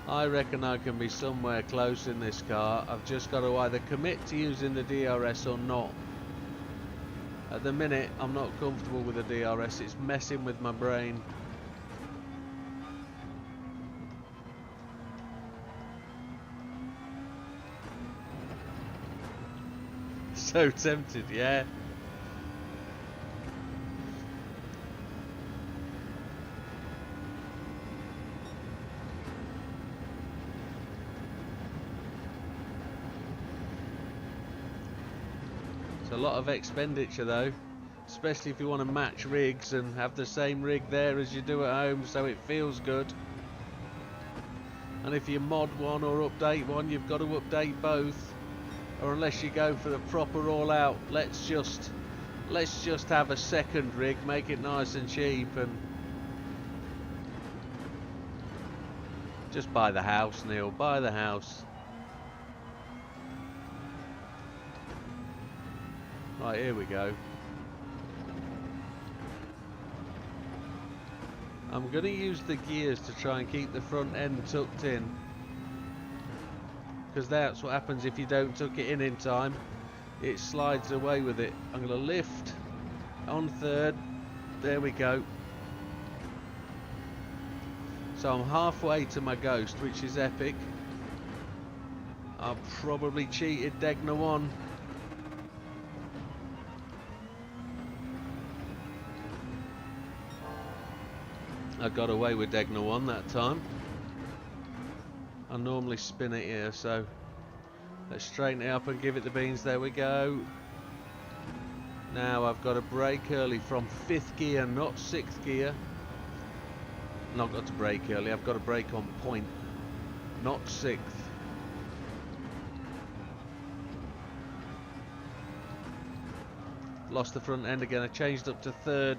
[SPEAKER 1] I reckon I can be somewhere close in this car. I've just got to either commit to using the DRS or not. At the minute, I'm not comfortable with the DRS. It's messing with my brain. So tempted, yeah. It's a lot of expenditure though, especially if you want to match rigs and have the same rig there as you do at home so it feels good. And if you mod one or update one, you've got to update both. Or unless you go for the proper all out, let's just have a second rig, make it nice and cheap, and just buy the house, Neil, buy the house. Right, here we go. I'm going to use the gears to try and keep the front end tucked in. because that's what happens if you don't tuck it in time. It slides away with it. I'm going to lift on third. There we go. So I'm halfway to my Ghost, which is epic. I've probably cheated Degner 1. I got away with Degner 1 that time. I normally spin it here, so let's straighten it up and give it the beans. There we go. Now I've got to brake early from 5th gear, not 6th gear. Not got to brake early, I've got to brake on point, not 6th. Lost the front end again. I changed up to 3rd.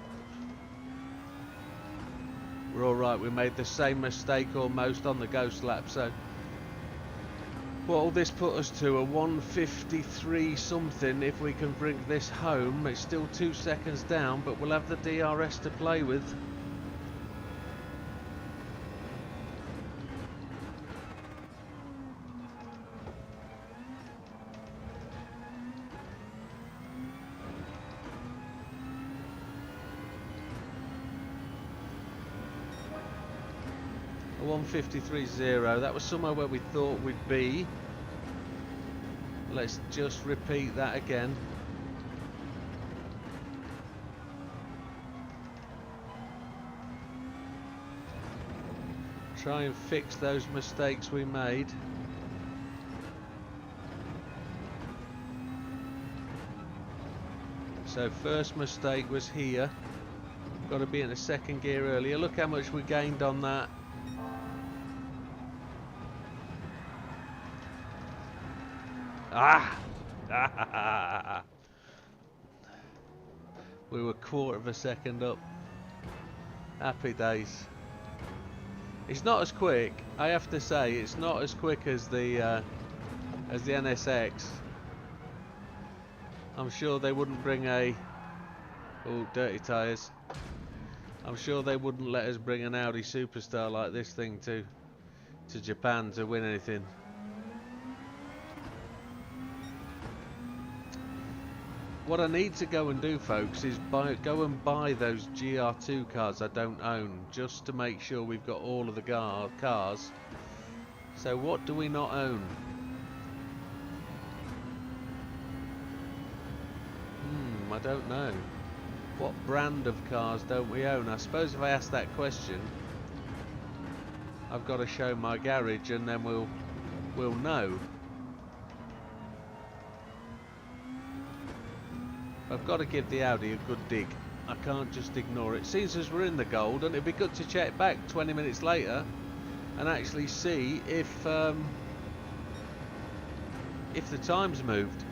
[SPEAKER 1] We're alright, we made the same mistake almost on the Ghost lap, so what will this put us to? A 153 something if we can bring this home. It's still 2 seconds down, but we'll have the DRS to play with. A 153.0, that was somewhere where we thought we'd be. Let's just repeat that again. Try and fix those mistakes we made. So first mistake was here. Got to be in the 2nd gear earlier. Look how much we gained on that. Ah! We were 1/4 of a second up. Happy days. It's not as quick, I have to say. It's not as quick as the NSX. I'm sure they wouldn't bring a... Oh, dirty tyres. I'm sure they wouldn't let us bring an Audi Superstar like this thing to Japan to win anything. What I need to go and do, folks, is go and buy those GR2 cars I don't own, just to make sure we've got all of the cars. So what do we not own? I don't know. What brand of cars don't we own? I suppose if I ask that question, I've got to show my garage and then we'll know. I've got to give the Audi a good dig. I can't just ignore it. Seems as we're in the gold, and it'd be good to check back 20 minutes later and actually see if the time's moved.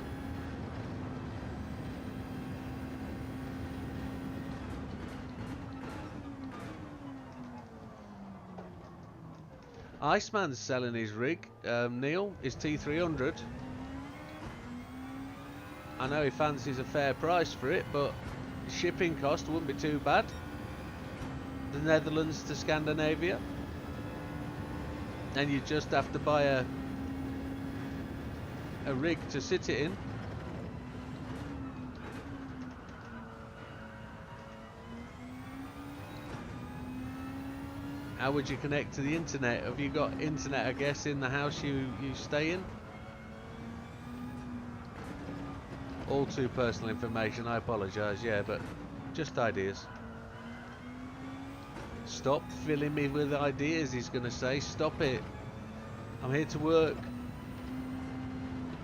[SPEAKER 1] Iceman's selling his rig, Neil, his T300. I know he fancies a fair price for it, but shipping cost wouldn't be too bad. The Netherlands to Scandinavia. And you just have to buy a rig to sit it in. How would you connect to the internet? Have you got internet, I guess, in the house you stay in? All too personal information, I apologise, yeah, but just ideas. Stop filling me with ideas, he's going to say. Stop it. I'm here to work.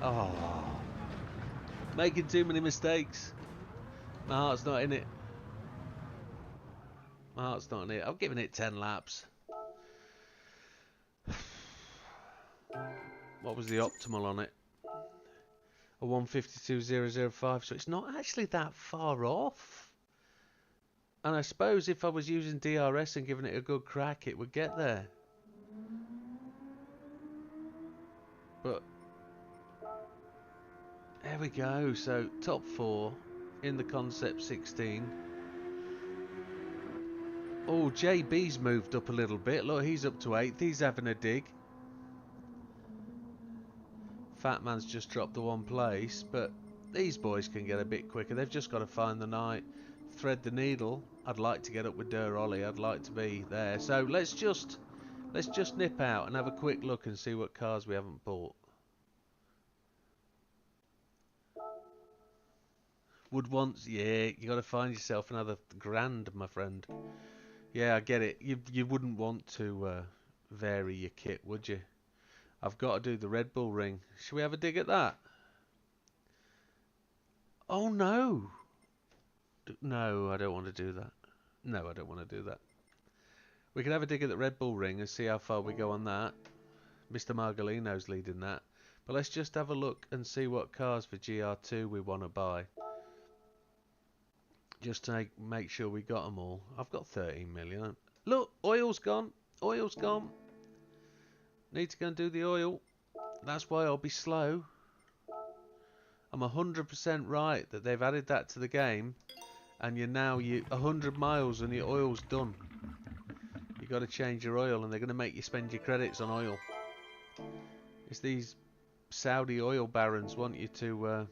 [SPEAKER 1] Oh, making too many mistakes. My heart's not in it. My heart's not in it. I've given it 10 laps. What was the optimal on it? A 152.005, so it's not actually that far off. And I suppose if I was using DRS and giving it a good crack, it would get there. But there we go. So top 4 in the Concept 16. Oh, JB's moved up a little bit. Look, he's up to 8th. He's having a dig. Fat Man's just dropped the one place, but these boys can get a bit quicker. They've just got to find the night, thread the needle. I'd like to get up with Der Ollie. I'd like to be there. So let's just nip out and have a quick look and see what cars we haven't bought. Would once, yeah, you got to find yourself another grand, my friend. Yeah, I get it. You wouldn't want to vary your kit, would you? I've got to do the Red Bull Ring. Should we have a dig at that? Oh no! No, I don't want to do that. No, I don't want to do that. We can have a dig at the Red Bull Ring and see how far we go on that. Mr. Margolino's leading that. But let's just have a look and see what cars for GR2 we want to buy. Just to make sure we got them all. I've got 13 million. Look, oil's gone. Oil's gone. Need to go and do the oil. That's why I'll be slow. I'm 100% right that they've added that to the game. And you're now 100 miles and your oil's done. You've got to change your oil and they're going to make you spend your credits on oil. It's these Saudi oil barons want you to...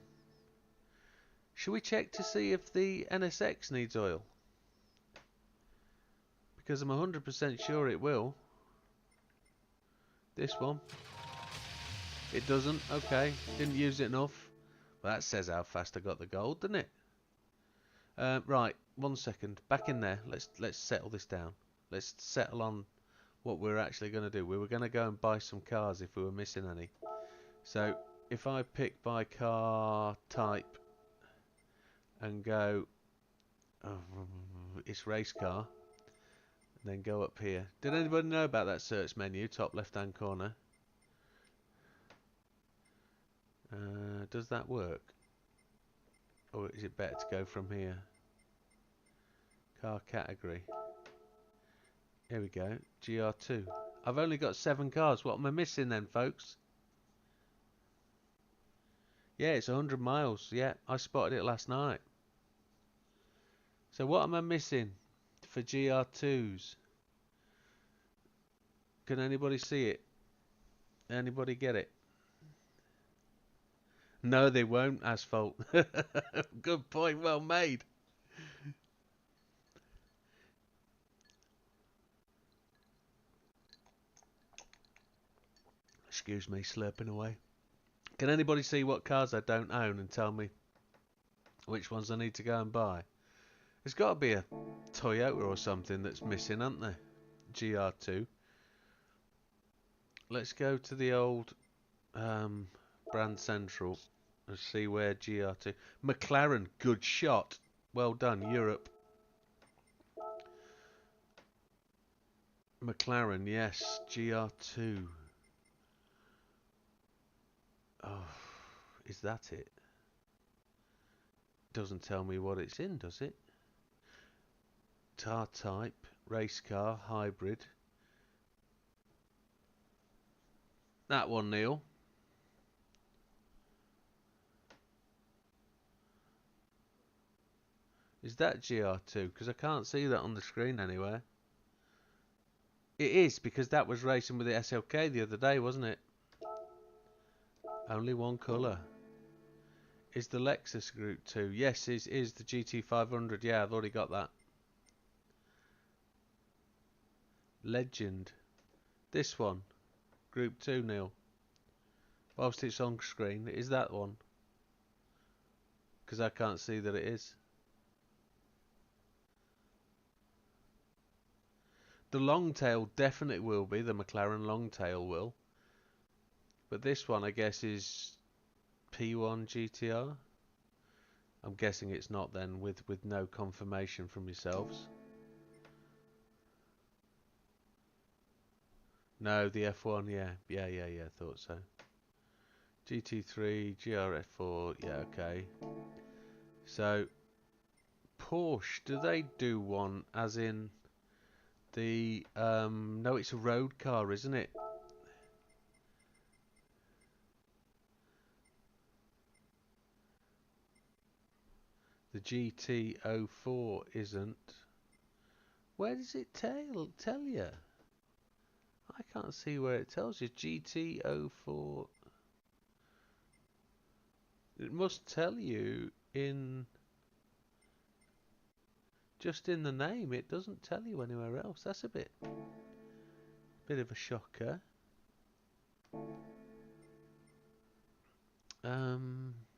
[SPEAKER 1] Should we check to see if the NSX needs oil? Because I'm 100% sure it will. This one. It doesn't. Okay. Didn't use it enough. Well, that says how fast I got the gold, doesn't it? Right. 1 second. Back in there. Let's settle this down. Let's settle on what we're actually going to do. We were going to go and buy some cars if we were missing any. So, if I pick by car type and go... it's race car. Then go up here. Did anybody know about that search menu, top left hand corner? Does that work? Or is it better to go from here? Car category. Here we go. GR2. I've only got 7 cars. What am I missing then, folks? Yeah, it's 100 miles. Yeah, I spotted it last night. So what am I missing for GR2s? Can anybody see it? Anybody get it? No, they won't, Asphalt. Good point, well made. Excuse me, slurping away. Can anybody see what cars I don't own and tell me which ones I need to go and buy? There's got to be a Toyota or something that's missing, hasn't there? GR2. Let's go to the old Brand Central and see where GR2... McLaren, good shot. Well done, Europe. McLaren, yes. GR2. Oh, is that it? Doesn't tell me what it's in, does it? Tar type, race car, hybrid. That one, Neil. Is that GR2? Because I can't see that on the screen anywhere. It is, because that was racing with the SLK the other day, wasn't it? Only one colour. Is the Lexus Group 2? Yes, is the GT500. Yeah, I've already got that. Legend. This one. Group 2, Neil. Whilst it's on screen, is that one? Because I can't see that it is. The Longtail definitely will be. The McLaren Longtail will. But this one, I guess, is P1 GTR. I'm guessing it's not then, with no confirmation from yourselves. No, the F1, yeah, thought so. GT3, GRF4, yeah, okay. So, Porsche, do they do one as in the, no, it's a road car, isn't it? The GT04 isn't. Where does it tell you? I can't see where it tells you. GT04. It must tell you in... Just in the name, it doesn't tell you anywhere else. That's a bit of a shocker.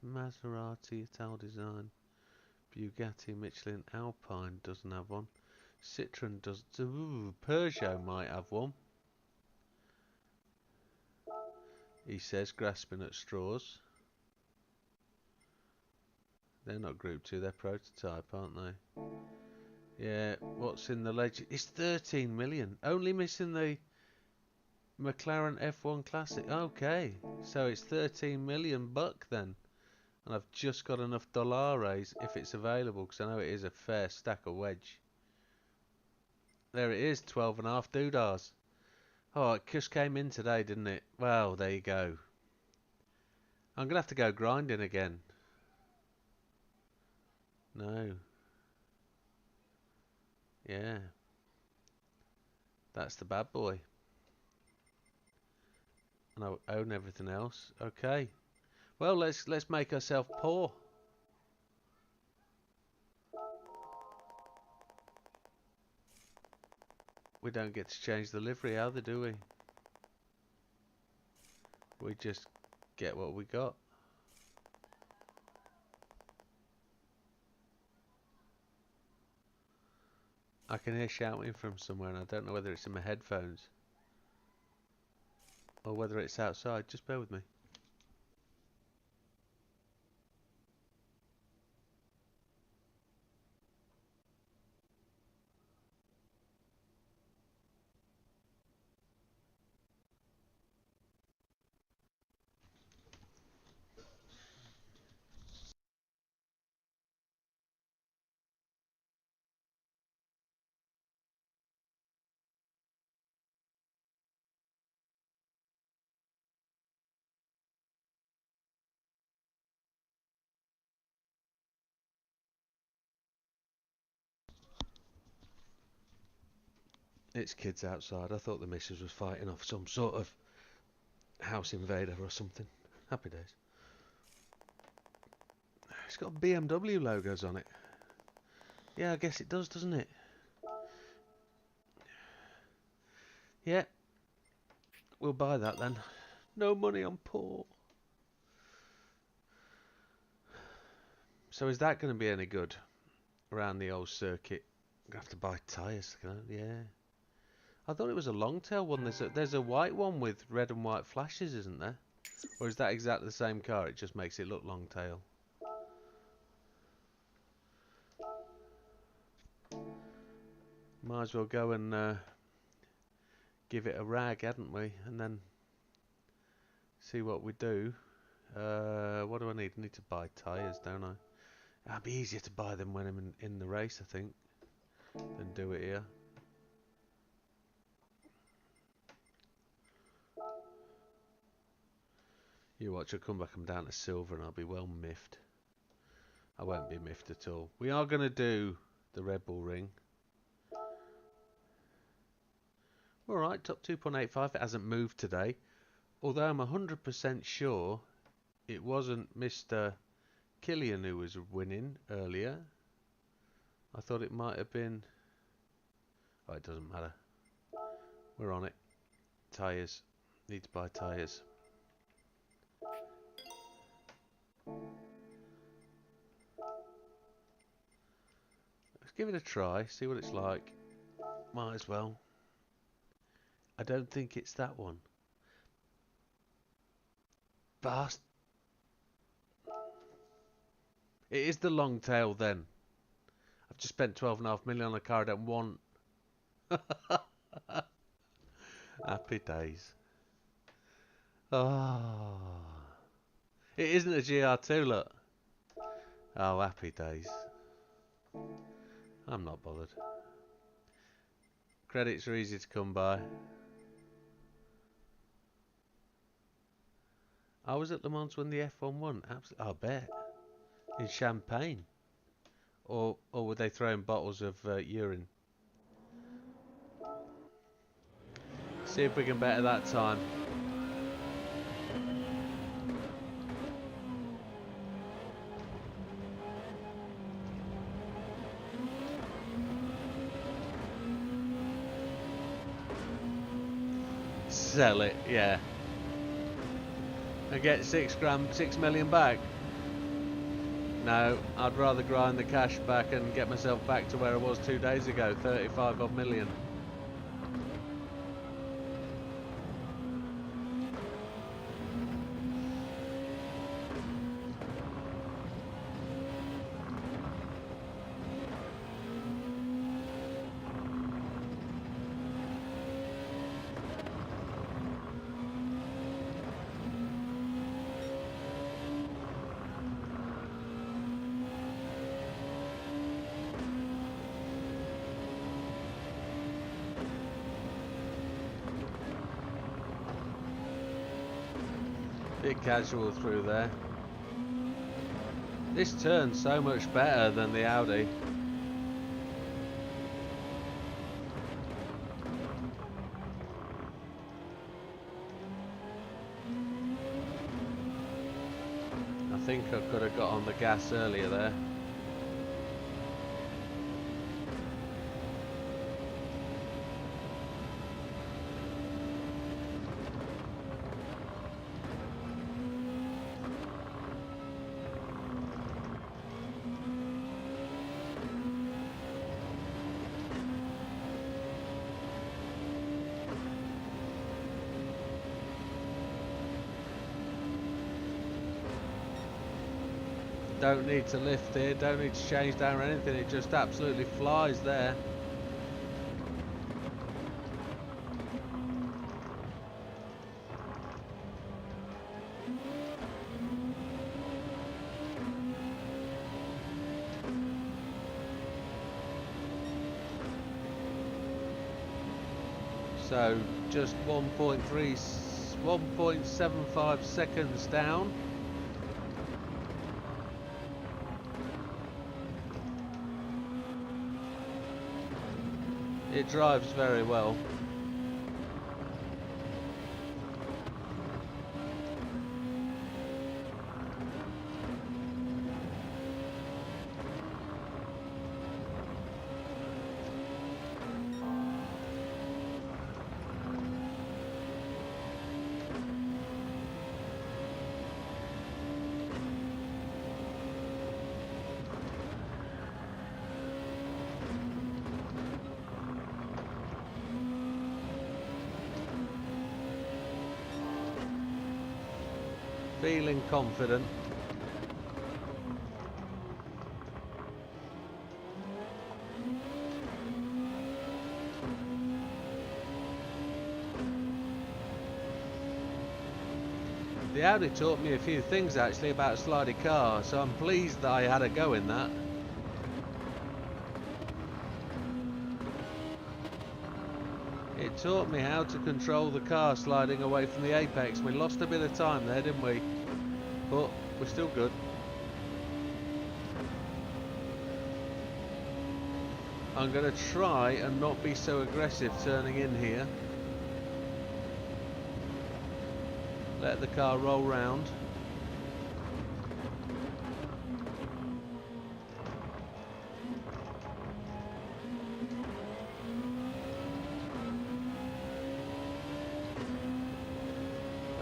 [SPEAKER 1] Maserati, Ital Design, Bugatti, Michelin, Alpine doesn't have one. Citroen does. Ooh, Peugeot might have one. He says, grasping at straws. They're not Group 2, they're prototype, aren't they? Yeah, what's in the legend? It's 13 million. Only missing the McLaren F1 Classic. Okay, so it's 13 million buck then. And I've just got enough dollares if it's available, because I know it is a fair stack of wedge. There it is, 12.5 doodars. Oh, it just came in today, didn't it? Well, there you go. I'm going to have to go grinding again. No. Yeah. That's the bad boy. And I own everything else. Okay. Well, let's make ourselves poor. We don't get to change the livery either, do we? We just get what we got. I can hear shouting from somewhere and I don't know whether it's in my headphones or whether it's outside. Just bear with me. It's kids outside. I thought the missus was fighting off some sort of house invader or something. Happy days. It's got BMW logos on it. Yeah, I guess it does, doesn't it? Yeah. We'll buy that then. No money, I'm poor. So is that going to be any good around the old circuit? I'm going to have to buy tyres. Yeah. I thought it was a long tail one. There's a white one with red and white flashes, isn't there? Or is that exactly the same car? It just makes it look long tail. Might as well go and give it a rag, hadn't we? And then see what we do. What do I need? I need to buy tyres, don't I? It'd be easier to buy them when I'm in the race, I think, than do it here. You watch, I'll come back, I'm down to silver and I'll be well miffed. I won't be miffed at all. We are going to do the Red Bull Ring. Alright, top 2.85. It hasn't moved today. Although I'm 100% sure it wasn't Mr. Killian who was winning earlier. I thought it might have been... Oh, it doesn't matter. We're on it. Tyres. Need to buy tyres. Let's give it a try, see what it's like. Might as well. I don't think it's that one. Bast. It is the long tail then. I've just spent 12.5 million on a car I don't want. Happy days. Oh. It isn't a GR2, look. Oh, happy days. I'm not bothered. Credits are easy to come by. I was at Le Mans when the F1 won. Absolutely, I bet. In Champagne. Or were they throwing bottles of urine? See if we can better that time. sell it, yeah. And get 6 million back. No, I'd rather grind the cash back and get myself back to where I was 2 days ago, 35 odd million. Bit casual through there. This turns so much better than the Audi. I think I could have got on the gas earlier there. Don't need to lift here, don't need to change down or anything, it just absolutely flies there. So just 1.75 seconds down. It drives very well. Feeling confident. The Audi taught me a few things actually about a slidey car, so I'm pleased that I had a go in that. It taught me how to control the car sliding away from the apex. We lost a bit of time there, didn't we? But we're still good. I'm going to try and not be so aggressive turning in here. Let the car roll round.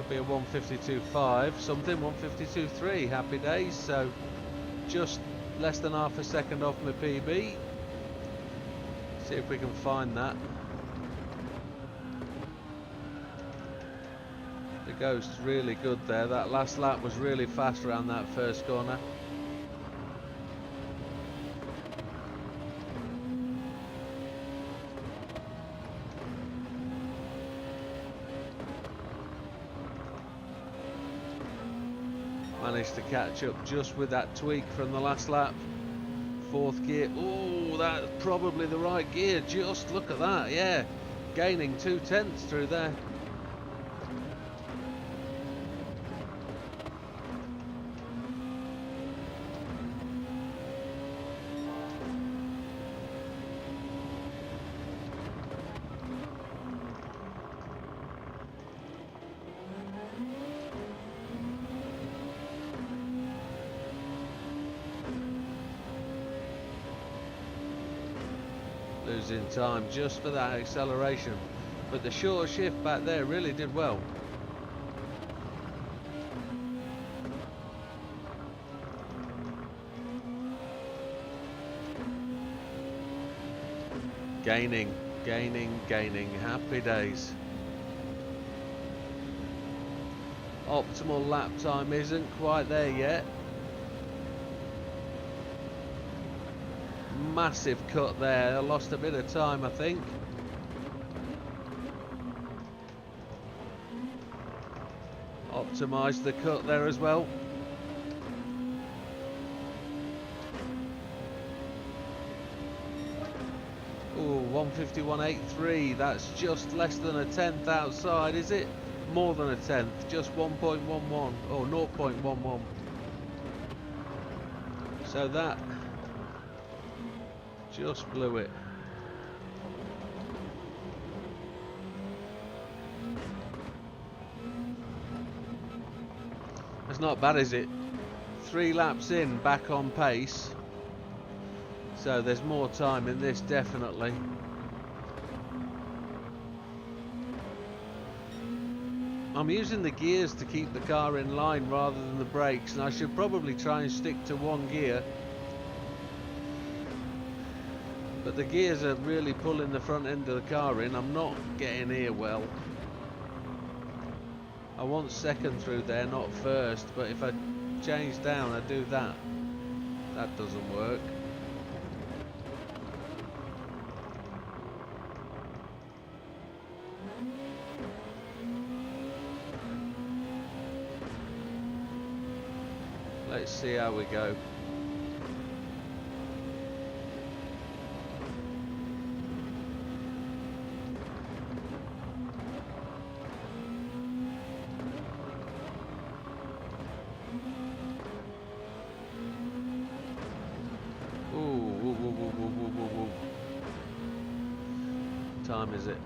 [SPEAKER 1] Be a 152.5 something, 152.3, happy days. So just less than half a second off my PB. See if we can find that. The Ghost's really good there. That last lap was really fast around that first corner. Managed to catch up just with that tweak from the last lap. Fourth gear. Oh, that's probably the right gear. Just look at that, yeah. Gaining 0.2 through there. Losing time just for that acceleration. But the short shift back there really did well. Gaining, gaining, gaining. Happy days. Optimal lap time isn't quite there yet. Massive cut there. I lost a bit of time, I think. Optimise the cut there as well. Ooh, 151.83. That's just less than a tenth outside, is it? More than a tenth, just 1.11 or 0.11. So that just blew it. That's not bad, is it? 3 laps in, back on pace. So there's more time in this, definitely. I'm using the gears to keep the car in line rather than the brakes, and I should probably try and stick to one gear. But the gears are really pulling the front end of the car in. I'm not getting here well. I want second through there, not first, but if I change down, I do that. That doesn't work. Let's see how we go. What time is it?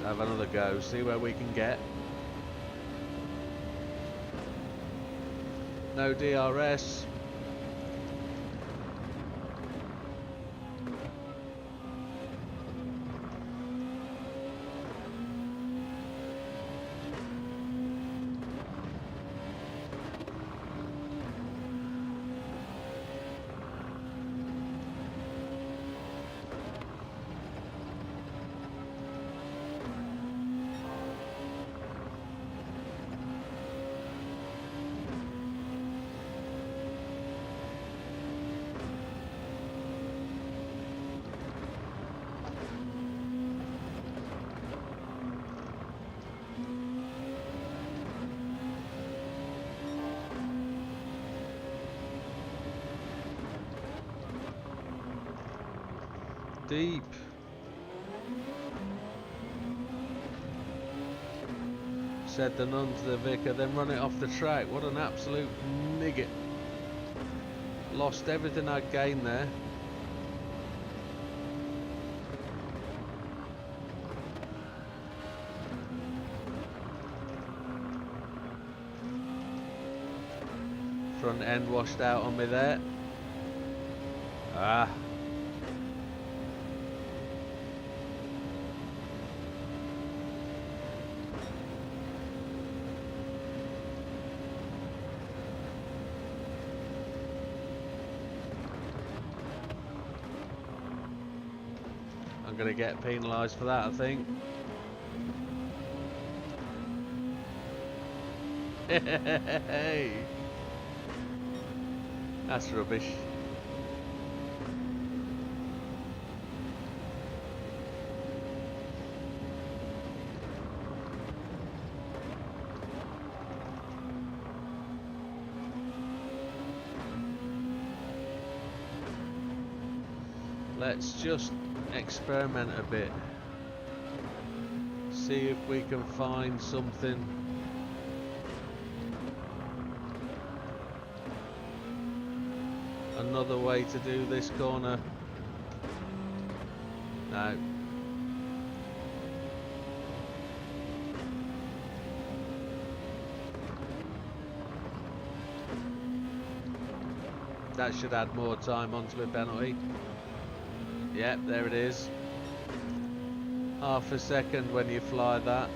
[SPEAKER 1] Have another go, see where we can get. No DRS. Deep. Said the nun to the vicar, then run it off the track. What an absolute nigget. Lost everything I'd gained there. Front end washed out on me there. Ah. I'm going to get penalised for that, I think. Hey, that's rubbish. Let's just experiment a bit. See if we can find something. Another way to do this corner. No. That should add more time onto the penalty. Yep, there it is. Half a second when you fly that.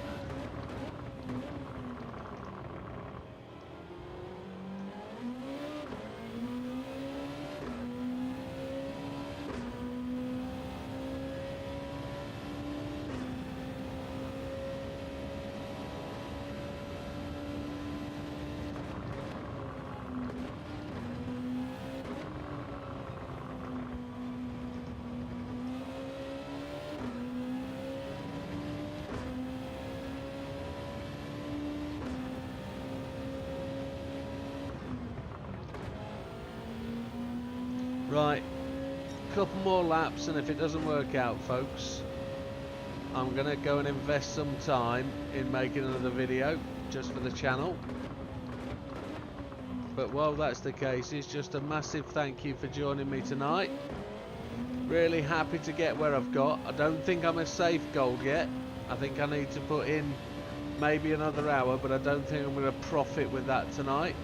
[SPEAKER 1] Right, couple more laps, and if it doesn't work out, folks, I'm gonna go and invest some time in making another video just for the channel. But while that's the case, it's just a massive thank you for joining me tonight. Really happy to get where I've got. I don't think I'm a safe gold yet. I think I need to put in maybe another hour, but I don't think I'm going to profit with that tonight.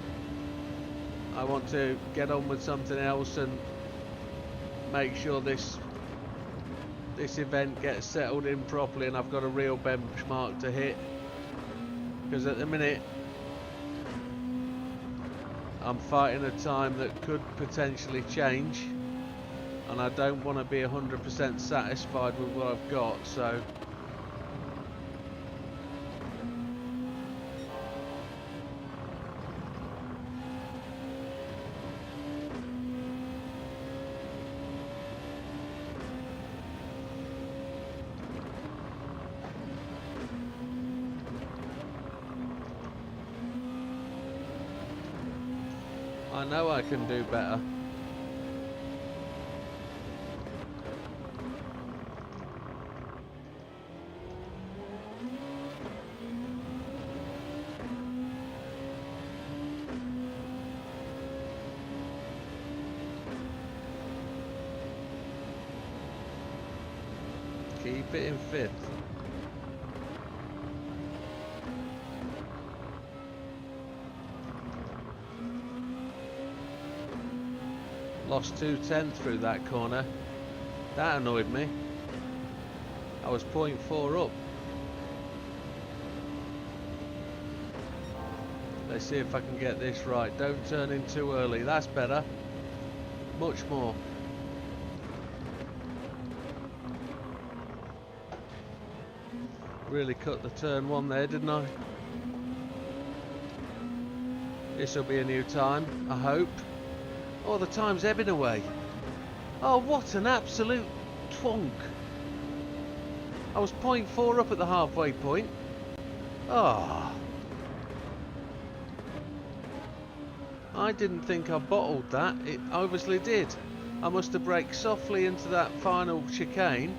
[SPEAKER 1] I want to get on with something else and make sure this event gets settled in properly and I've got a real benchmark to hit, because at the minute I'm fighting a time that could potentially change and I don't want to be 100% satisfied with what I've got, so I know I can do better. Keep it in fifth. Lost 2/10 through that corner. That annoyed me. I was 0.4 up. Let's see if I can get this right. Don't turn in too early. That's better. Much more. Really cut the turn one there, didn't I? This will be a new time, I hope. Oh, the time's ebbing away. Oh, what an absolute twonk. I was 0.4 up at the halfway point. Oh. I didn't think I bottled that. It obviously did. I must have braked softly into that final chicane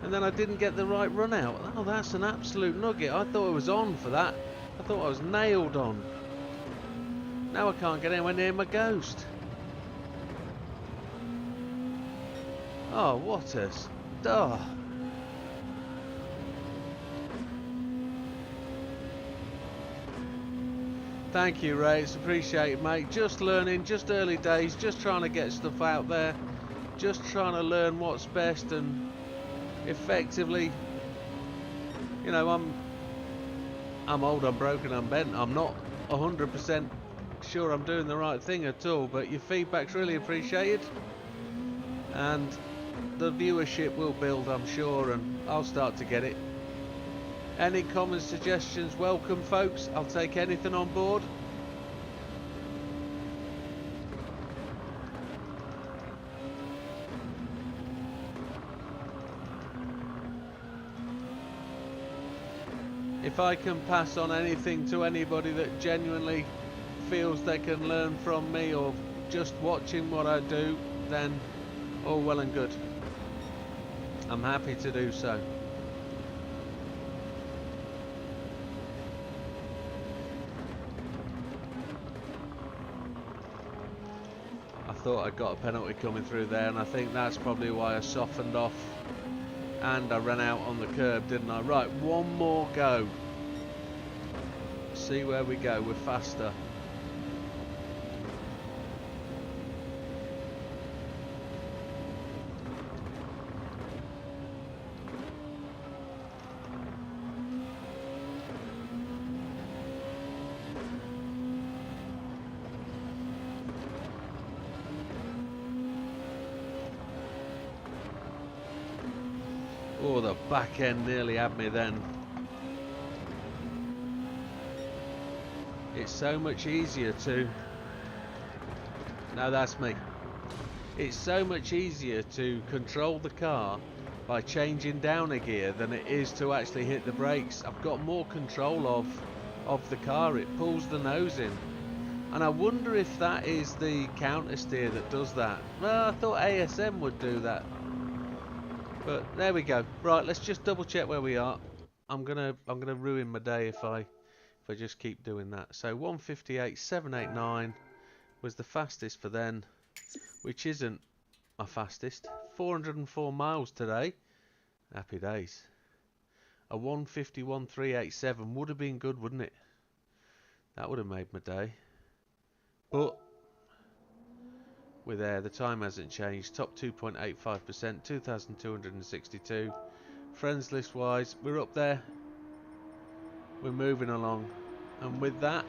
[SPEAKER 1] and then I didn't get the right run out. Oh, that's an absolute nugget. I thought I was on for that. I thought I was nailed on. Now I can't get anywhere near my ghost. Oh, what a... Oh. Thank you, Ray. It's appreciated, mate. Just learning, just early days, just trying to get stuff out there. Just trying to learn what's best and effectively, you know, I'm old, I'm broken, I'm bent. I'm not 100% sure I'm doing the right thing at all, but your feedback's really appreciated. And the viewership will build, I'm sure, and I'll start to get it. Any comments, suggestions, welcome, folks. I'll take anything on board. If I can pass on anything to anybody that genuinely feels they can learn from me or just watching what I do, then all well and good. I'm happy to do so. thought I got a penalty coming through there, and I think that's probably why I softened off and I ran out on the curb, didn't I? Right, one more go. See where we go. We're faster. Oh, the back end nearly had me then. It's so much easier to... No, that's me. It's so much easier to control the car by changing down a gear than it is to actually hit the brakes. I've got more control of the car. It pulls the nose in. And I wonder if that is the counter steer that does that. Well, I thought ASM would do that. But there we go. Right, let's just double check where we are. I'm gonna ruin my day if I just keep doing that. So 158.789 was the fastest for then, which isn't my fastest. 404 miles today. Happy days. A 151.387 would have been good, wouldn't it? That would have made my day. But we're there. The time hasn't changed. Top 2.85%, 2,262. Friends list wise, we're up there. We're moving along. And with that,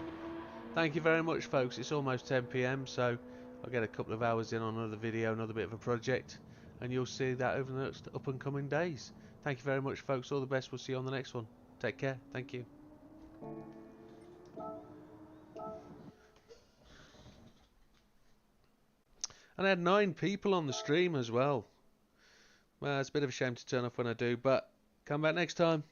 [SPEAKER 1] thank you very much, folks. It's almost 10 PM, so I'll get a couple of hours in on another video, another bit of a project, and you'll see that over the next up and coming days. Thank you very much, folks. All the best. We'll see you on the next one. Take care. Thank you. And I had 9 people on the stream as well. Well, it's a bit of a shame to turn off when I do, but come back next time.